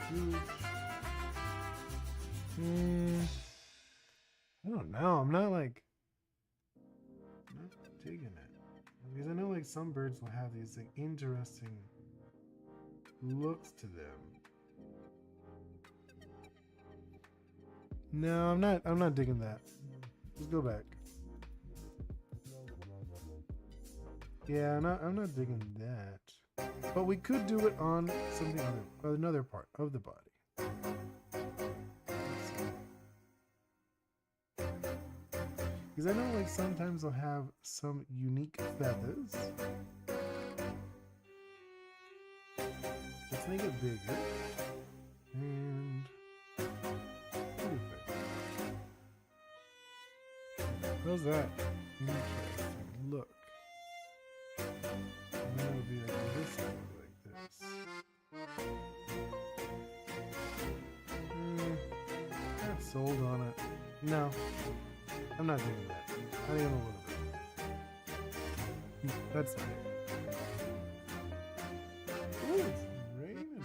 Huge. I don't know. I'm not digging it. Because I know like some birds will have these like interesting looks to them. No, I'm not digging that. Let's go back. Yeah, I'm not digging that. But we could do it on something other, another part of the body. Because I know like sometimes they'll have some unique feathers. Let's make it bigger. And how's that? Interesting. Look. And then it would be like this, like this. Not sold on it. No. I'm not doing that. Not even a little bit. That's not it. Ooh, it's raining.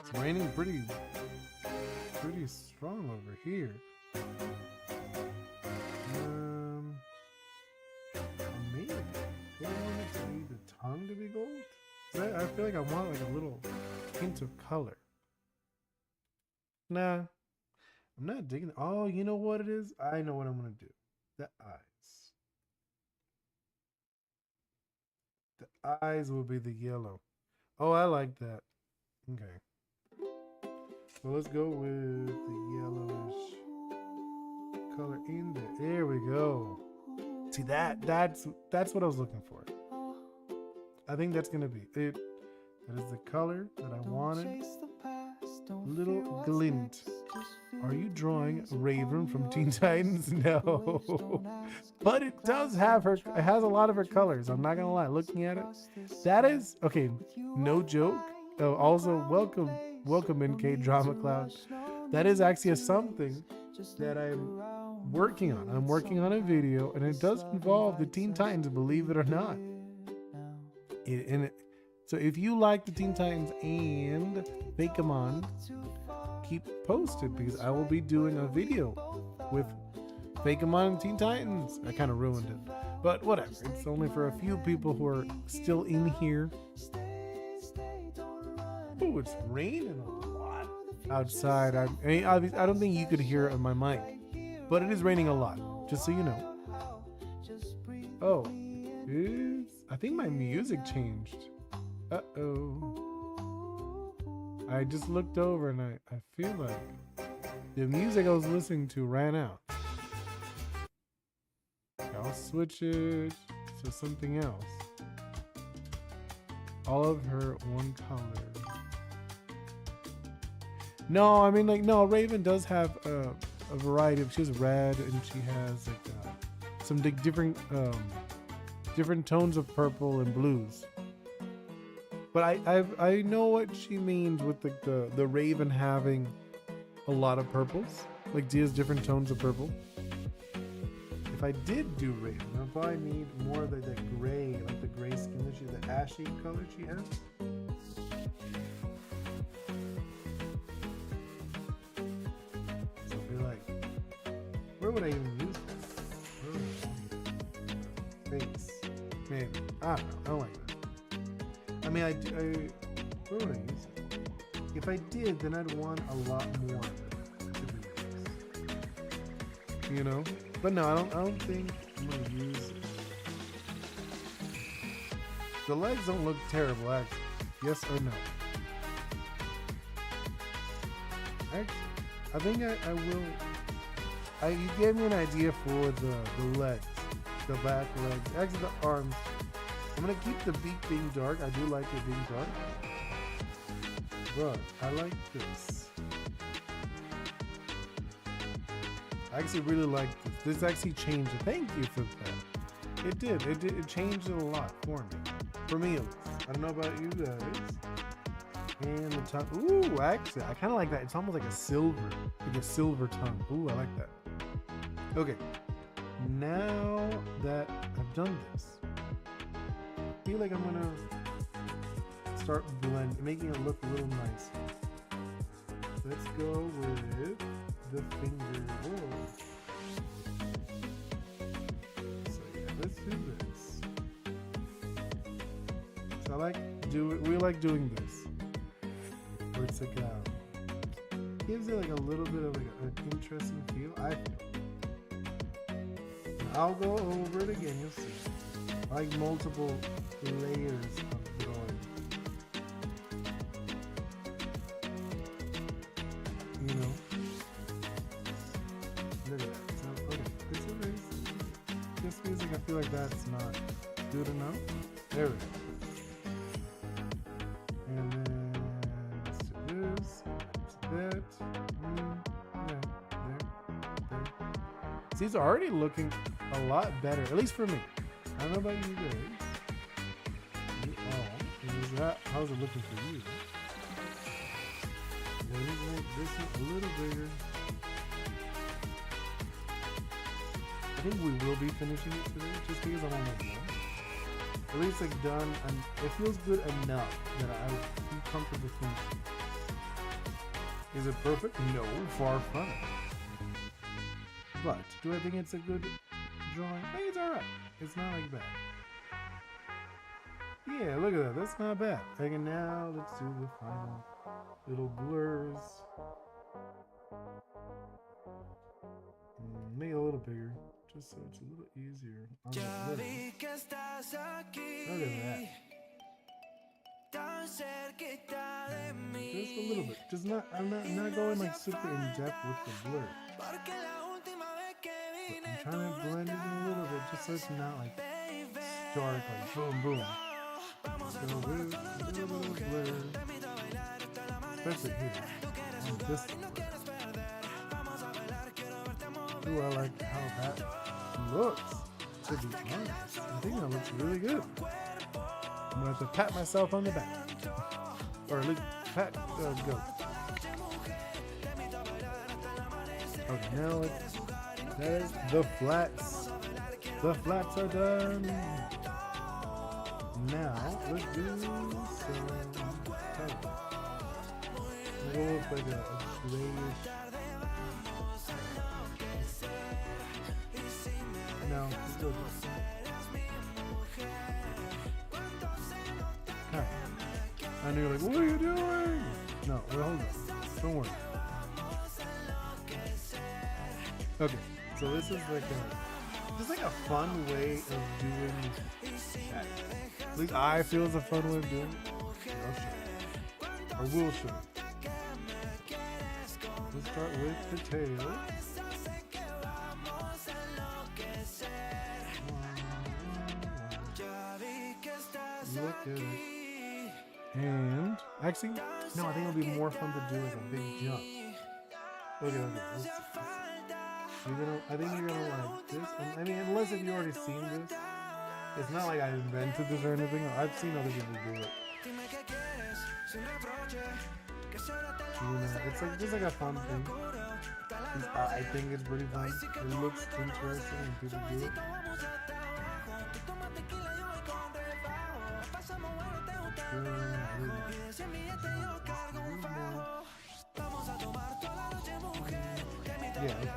It's raining pretty strong over here. Maybe. Do I want it to be the tongue to be gold? I feel like I want like a little hint of color. Nah. I'm not digging. Oh, you know what it is? I know what I'm going to do. The eyes. The eyes will be the yellow. Oh, I like that. Okay. So let's go with the yellowish color in there. There we go. See that's what I was looking for. I think that's going to be it. That is the color that I wanted. Little glint. Are you drawing Raven from Teen Titans? No. But it does have her, it has a lot of her colors. I'm not gonna lie, looking at it. That is, okay, no joke. Oh, also, welcome NK Drama Cloud. That is actually something that I'm working on. I'm working on a video, and it does involve the Teen Titans, believe it or not. So if you like the Teen Titans and Fakemon, keep posted because I will be doing a video with Fakemon and Teen Titans. I kind of ruined it, but whatever. It's only for a few people who are still in here. Oh, it's raining a lot outside. I don't think you could hear it on my mic, but it is raining a lot, just so you know. Oh, I think my music changed. Uh-oh. I just looked over and I feel like the music I was listening to ran out. I'll switch it to something else. All of her one color. No, I mean like, no, Raven does have a variety of, she has red and she has like some different tones of purple and blues. But I know what she means with the Raven having a lot of purples. Like she has different tones of purple. If I did do Raven, I'd probably need more of the gray, like the gray skin that she, the ashy color she has. So I'd be like, where would I even use this? Face. Maybe. I don't know. I don't like that. I mean, where would I use it? If I did, then I'd want a lot more of it to be used. You know? But no, I don't think I'm gonna use it. The legs don't look terrible, actually. Yes or no? Actually, I think I will. You gave me an idea for the legs, the back legs, actually the arms. I'm gonna keep the beak being dark. I do like it being dark, but I like this. I actually really like this. This actually changed it. Thank you for that. It did. It changed it a lot for me. For me at least. I don't know about you guys. And the tongue. Ooh, actually, I kind of like that. It's almost like a silver tongue. Ooh, I like that. Okay. Now that I've done this, I feel like I'm gonna start making it look a little nice. Let's go with the finger. So yeah, let's do this. So we like doing this. Where it's like gives it like a little bit of like an interesting feel. I feel. And I'll go over it again. You'll see. like multiple layers of drawing. You know? Look at that. So, okay, this is this music, I feel like that's not good enough. There we go. And then let's do this. That. Yeah, there. See, it's already looking a lot better, at least for me. I don't know about you guys. How's it looking for you? Let me make this a little bigger. I think we will be finishing it today, just because I'm almost done. At least like done, and it feels good enough that I would be comfortable finishing. Is it perfect? No, far from it. But do I think it's a good drawing? I think it's alright. It's not like bad. Yeah, look at that. That's not bad. Okay, now let's do the final little blurs. Make it a little bigger, just so it's a little easier on the blur. Look at that. Just a little bit. Just not. I'm not going like super in depth with the blur. But I'm trying to blend it in a little bit, just so it's not like stark, like boom, boom. So with a little blur, especially here on this blur. Ooh, I like how that looks. To be honest, I think that looks really good. I'm gonna have to pat myself on the back, or at least pat go. Okay, now that is the flats. The flats are done. Now let's do some color. It'll look like a grayish. No, it's still good. Hi. I know you're like, what are you doing? No, well, hold on. Don't worry. Okay, so this is like a fun way of doing that. At least I feel it's a fun way of doing it. I'll show you. Or we'll show you. Let's start with the tail. Look at it. And actually, no, I think it'll be more fun to do like a big jump. Okay. I think you're gonna like this. I mean, unless if you already seen this, it's not like I invented this or anything. I've seen other people do it. It's like just like a fun thing. I think it's pretty fun. It looks interesting when people do it. Yeah, okay.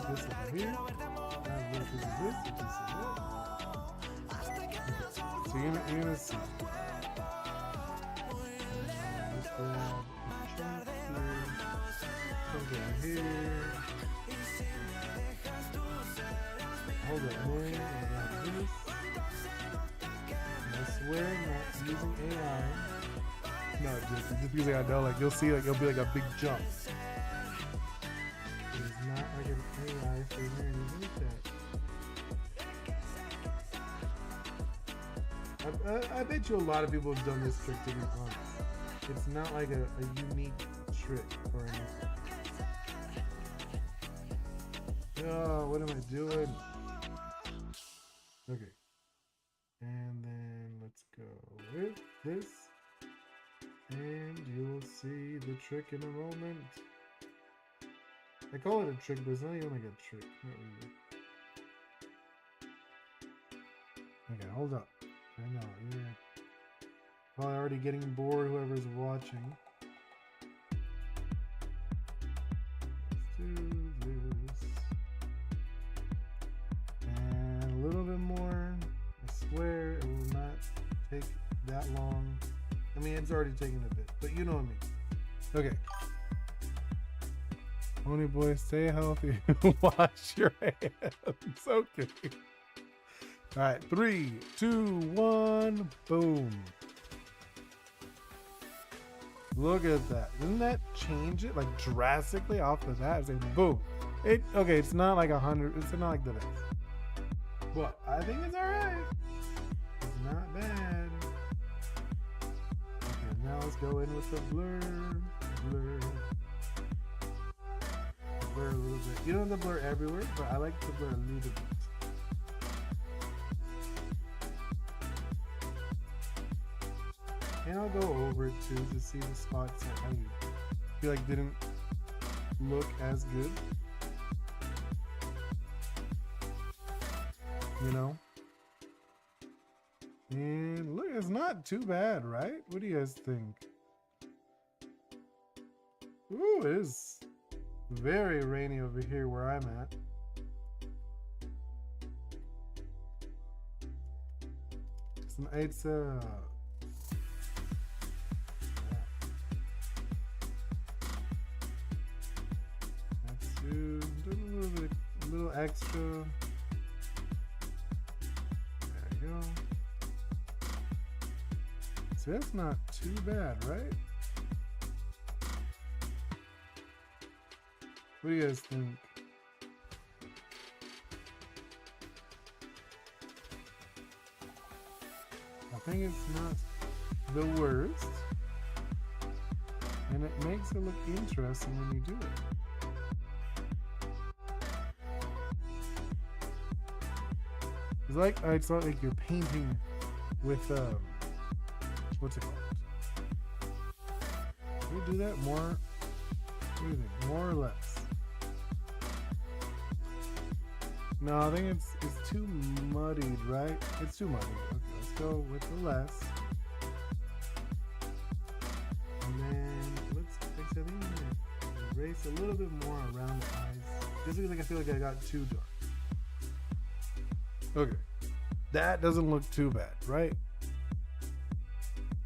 This over here. This is this. So you're gonna see. Let's grab a chunk here. Come down here. Hold it in. And this. I swear I'm not using AI. No, just because I know, like you'll see, like it'll be like a big jump. It is not like an AI thing or anything like that. I bet you a lot of people have done this trick, to be honest. It's not like a unique trick or anything. Oh, what am I doing? Okay. And then let's go with this. And you'll see the trick in a moment. I call it a trick, but it's not even like a trick. Not really. Okay, hold up. I know, you're probably already getting bored, whoever's watching. Let's do this. And a little bit more. I swear it will not take that long. I mean, it's already taken a bit, but you know what I mean. Okay. Oni Boi, stay healthy. Wash your hands. Okay. All right, 3, 2, 1, boom. Look at that. Doesn't that change it like drastically off the bat? It's like boom. Okay, it's not like 100. It's not like the best. But I think it's alright. It's not bad. Okay, now let's go in with the blur. Blur a little bit. You don't have the blur everywhere, but I like the blur a little bit. And I'll go over it too to see the spots that I feel like didn't look as good. You know? And look, it's not too bad, right? What do you guys think? Ooh, it is very rainy over here where I'm at. It's a little extra. There you go. So that's not too bad, right? What do you guys think? I think it's not the worst, and it makes it look interesting when you do it. It's like you're painting with what's it called? Can we do that more? What do you think? More or less? No, I think it's too muddied, right? It's too muddied. Okay, let's go with the less. And then let's fix it in. Erase a little bit more around the eyes. Just because I feel like I got too dark. Okay, that doesn't look too bad, right?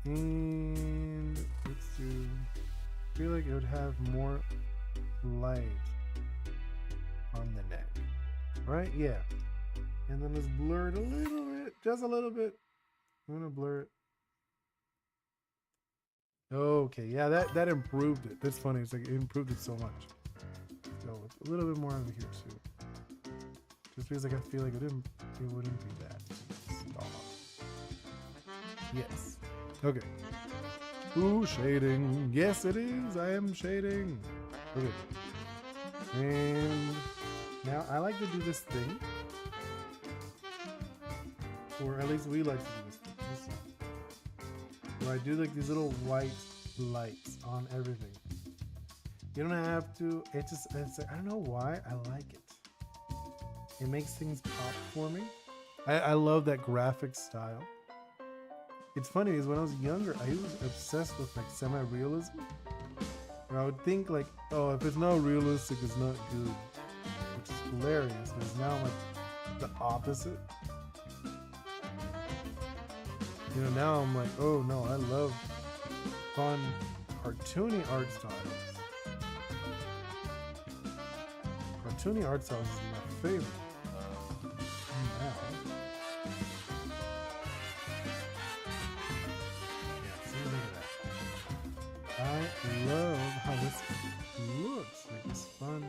And let's do. I feel like it would have more light on the neck, right? Yeah. And then let's blur it a little bit, just a little bit. I'm gonna blur it. Okay, yeah, that improved it. That's funny. It's like it improved it so much. So with a little bit more over here too. Just because like I feel like it wouldn't be that. Stop. Yes. Okay. Ooh, shading. Yes, it is. I am shading. Okay. And now I like to do this thing. Or at least we like to do this thing. Where I do like these little white lights on everything. You don't have to. It's I don't know why I like it. It makes things pop for me. I love that graphic style. It's funny because when I was younger, I was obsessed with like semi-realism. And I would think like, oh, if it's not realistic, it's not good. Which is hilarious because now I'm like the opposite. You know, now I'm like, oh no, I love fun, cartoony art styles. Cartoony art styles is my favorite. Now, yeah, see, look at that. I love how this looks. Like it's fun.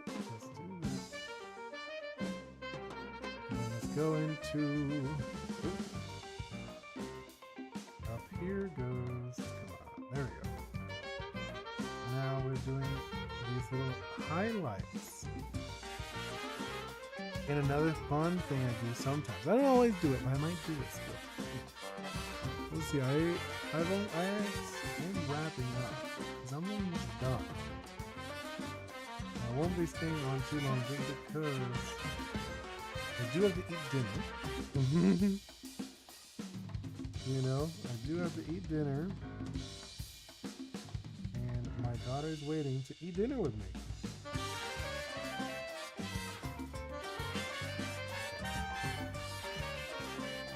Let's do this. And let's go into. Up here goes. Come on, there we go. Now we're doing these little highlights. And another fun thing I do sometimes. I don't always do it, but I might do it still. We'll see. I'm wrapping up because I'm almost done. I won't be staying on too long because I do have to eat dinner. You know, I do have to eat dinner. And my daughter's waiting to eat dinner with me.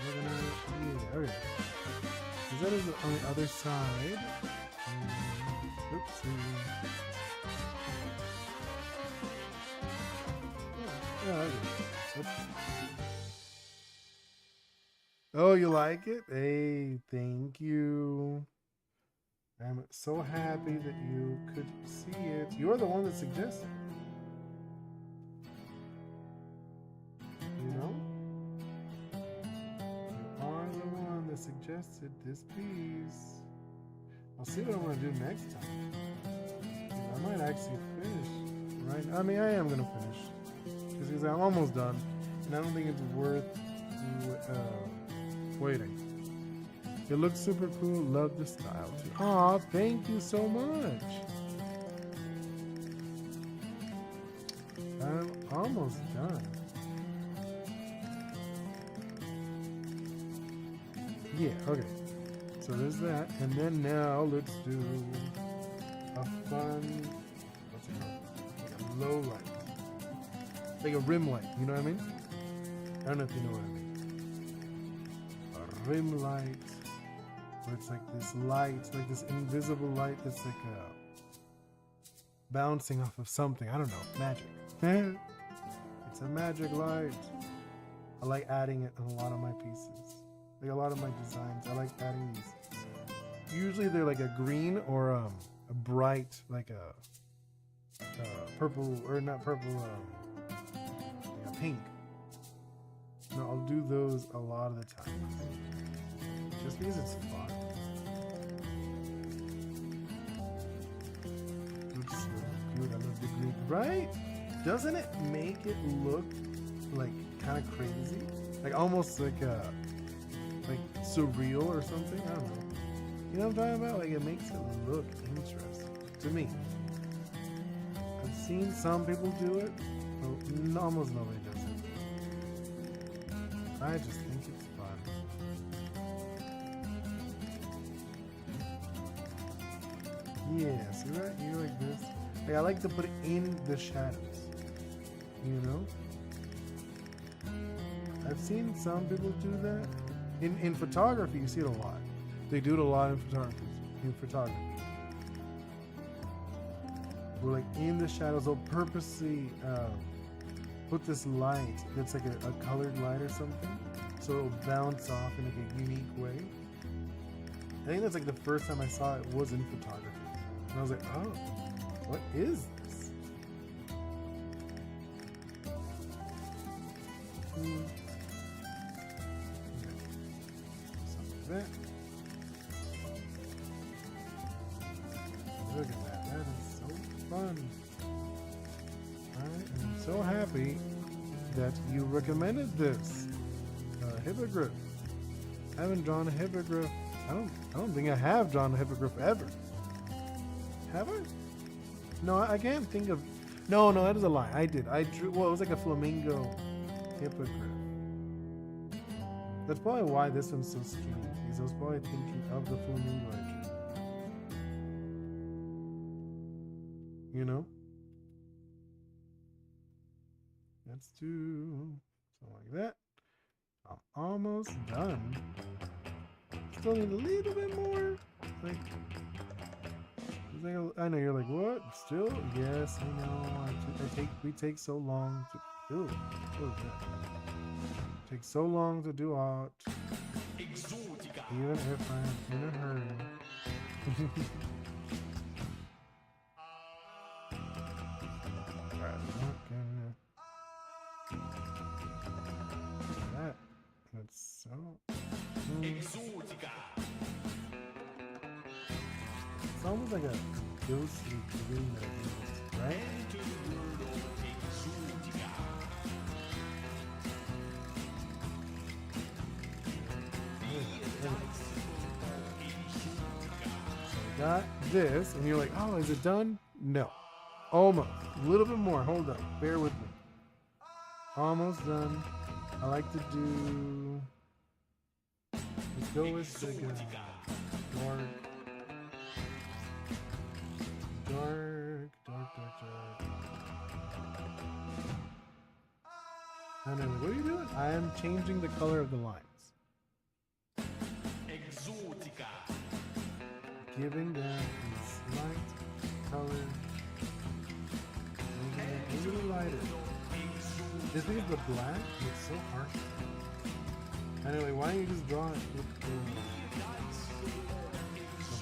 We're gonna eat. Okay. That is on the other side. Oopsie. Yeah, I do. Oh, you like it? Hey, thank you. I'm so happy that you could see it. You're the one that suggested it. You know? You are the one that suggested this piece. I'll see what I'm going to do next time. I might actually finish. Right? I mean, I am going to finish. Because I'm almost done. And I don't think it's worth waiting. It looks super cool. Love the style too. Aw, thank you so much. I'm almost done. Yeah, okay. So there's that. And then now let's do a fun, what's it called? Like a low light. Like a rim light, you know what I mean? I don't know if you know what I mean. A rim light. Where it's like this light, like this invisible light that's like bouncing off of something. I don't know. Magic. It's a magic light. I like adding it on a lot of my pieces. Like a lot of my designs. I like adding these. Usually they're like a green or a bright, like a purple, or not purple, like a pink. No, I'll do those a lot of the time. Just because it's fun. Looks so good. I love the green. Right? Doesn't it make it look like kind of crazy? Like almost like surreal or something? I don't know. You know what I'm talking about? Like it makes it look interesting. To me. I've seen some people do it, but almost nobody does it. I just think it's fun. Yeah, see that? You like this? Like, I like to put it in the shadows. You know? I've seen some people do that. In photography, you see it a lot. They do it a lot in photography. We're like in the shadows, they'll purposely put this light that's like a colored light or something. So it'll bounce off in like a unique way. I think that's like the first time I saw it was in photography. And I was like, oh, what is this? Okay. Something like that. Look at that. That is so fun. I am so happy that you recommended this. Hippogriff. I haven't drawn a hippogriff. I don't think I have drawn a hippogriff ever. Have I? No, I can't think of. No, that is a lie. I did. I drew. Well, it was like a flamingo hippogriff. That's probably why this one's so strange. Because I was probably thinking of the flamingo I drew. You know? Let's do something like that. I'm almost done. Still need a little bit more. Like, I know you're like, what? Still? Yes, I know. We take so long to. Ew, what is that? Takes so long to do art. Even if I'm in a hurry. That's so. It's almost like a ghostly green, right? So I got this, and you're like, oh, is it done? No. Almost. A little bit more. Hold up. Bear with me. Almost done. I like to do. Let's go with like dark. And then what are you doing? I am changing the color of the lines. Giving them this light color. Making it a little lighter. Just because the black looks so harsh. Anyway, why don't you just draw it with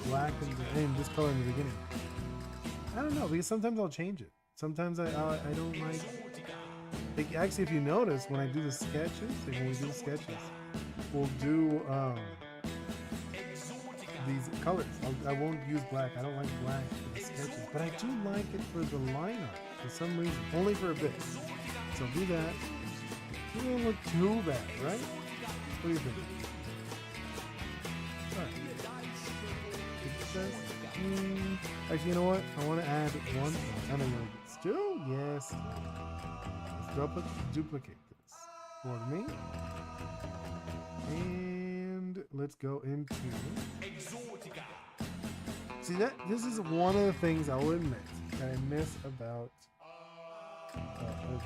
the black and this color in the beginning? I don't know, because sometimes I'll change it. Sometimes I don't like actually, if you notice, when I do the sketches, like when we do the sketches, we'll do these colors. I won't use black. I don't like black for the sketches, but I do like it for the line art for some reason, only for a bit. So do that. It won't look too bad, right? What do you think? Alright. Actually, you know what? I want to add one thing. I don't know. Still? Yes. Let's duplicate this for me. And let's go into... See, this is one of the things I will admit that I miss about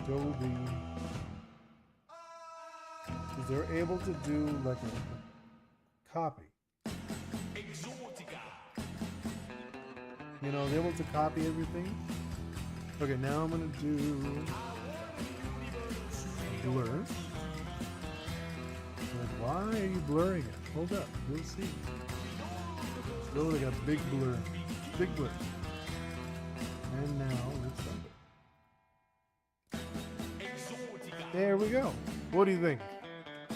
Adobe. Is they're able to do like a copy. You know, they're able to copy everything. Okay, now I'm gonna do blur. Like, why are you blurring it? Hold up, you'll see. Oh, they got big blur. Big blur. And now let's dump it. There we go. What do you think?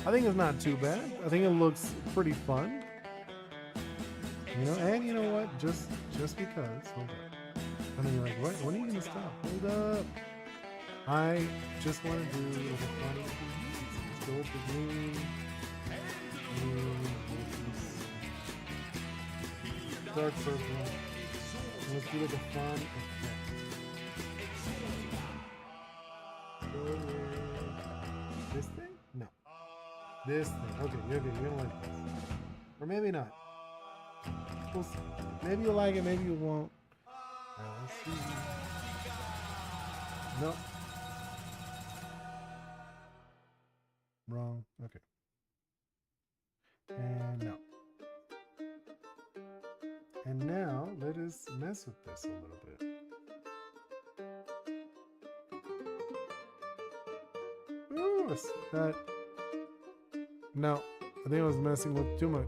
I think it's not too bad. I think it looks pretty fun. You know, and you know what? Just because. Hold up. I mean, you're like, what? When are you gonna stop? Hold up. I just want to do a little funny. Let's go with the green. Dark purple. Let's do like a fun effect. This thing? No. This thing. Okay, you're gonna like this. Or maybe not. We'll see. Maybe you'll like it, maybe you won't. Let's see. Nope. Wrong. Okay. And no. And now let us mess with this a little bit. Ooh, that. No, I think I was messing with too much.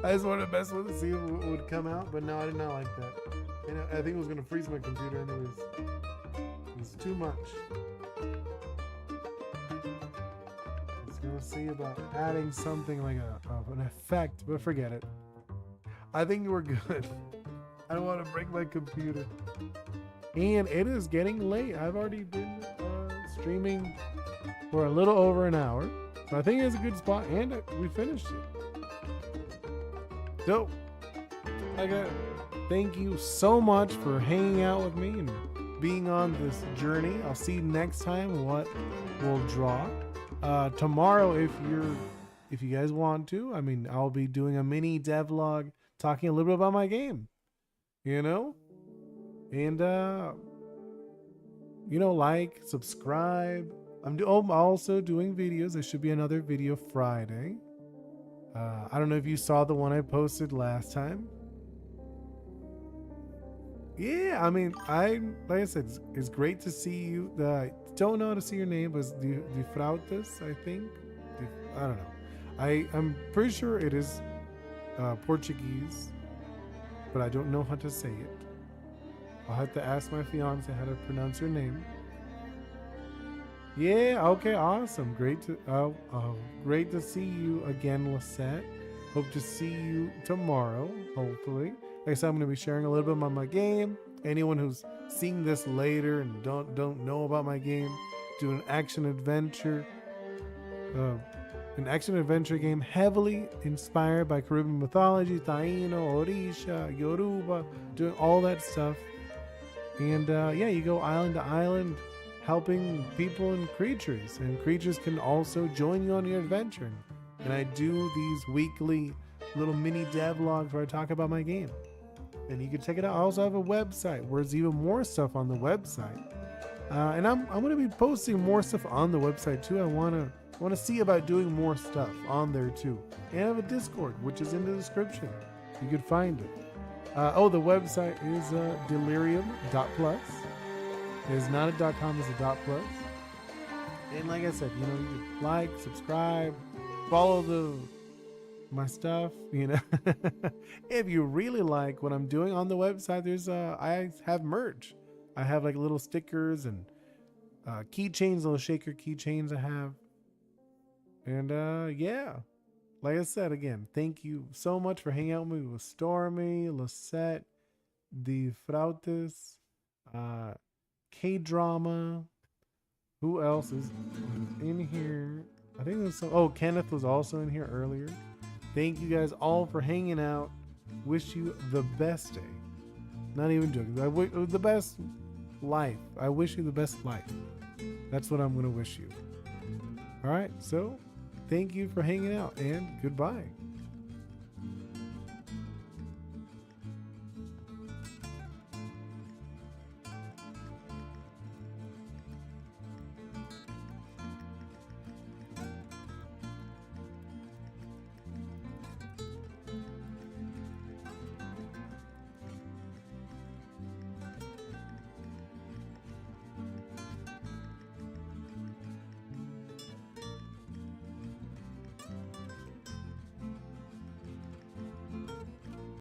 I just wanted to mess with it, see if it would come out, but no, I did not like that. And I think it was gonna freeze my computer anyways. It was too much. It's gonna see about adding something like an effect, but forget it. I think we're good. I don't want to break my computer. And it is getting late. I've already been streaming for a little over an hour. So I think it's a good spot, and we finished it. So, thank you so much for hanging out with me and being on this journey. I'll see you next time what we'll draw. Tomorrow, if you guys want to, I mean, I'll be doing a mini devlog talking a little bit about my game, you know, and you know, like, subscribe. I'm also doing videos. There should be another video Friday. I don't know if you saw the one I posted last time. Yeah, I mean, like I said, it's great to see you. Don't know how to see your name, but it's De Frautas, I think. I don't know. I'm pretty sure it is Portuguese, but I don't know how to say it. I'll have to ask my fiance how to pronounce your name. Yeah, okay, awesome. Great to see you again, Lisette. Hope to see you tomorrow, hopefully. Like I said, I'm going to be sharing a little bit about my game. Anyone who's seeing this later and don't know about my game, do an action-adventure game heavily inspired by Caribbean mythology, Taino, Orisha, Yoruba, doing all that stuff. And yeah, you go island to island, helping people and creatures can also join you on your adventure. And I do these weekly little mini devlogs where I talk about my game, and you can check it out. I also have a website where there's even more stuff on the website, and I'm going to be posting more stuff on the website too. I want to see about doing more stuff on there too, and I have a Discord which is in the description. You can find it. The website is delirium.plus. It is not a .com, it's a .plus. And like I said, you know, you like, subscribe, follow my stuff, you know. If you really like what I'm doing on the website, there's I have merch. I have like little stickers and keychains, little shaker keychains I have. And yeah. Like I said again, thank you so much for hanging out with me with Stormy, Lisette, the Frautas, uh K-drama. Who else is in here? I think there's some. Oh, Kenneth was also in here earlier. Thank you guys all for hanging out. Wish you the best day. Not even joking. I wish the best life. I wish you the best life. That's what I'm going to wish you. All right. So thank you for hanging out and goodbye.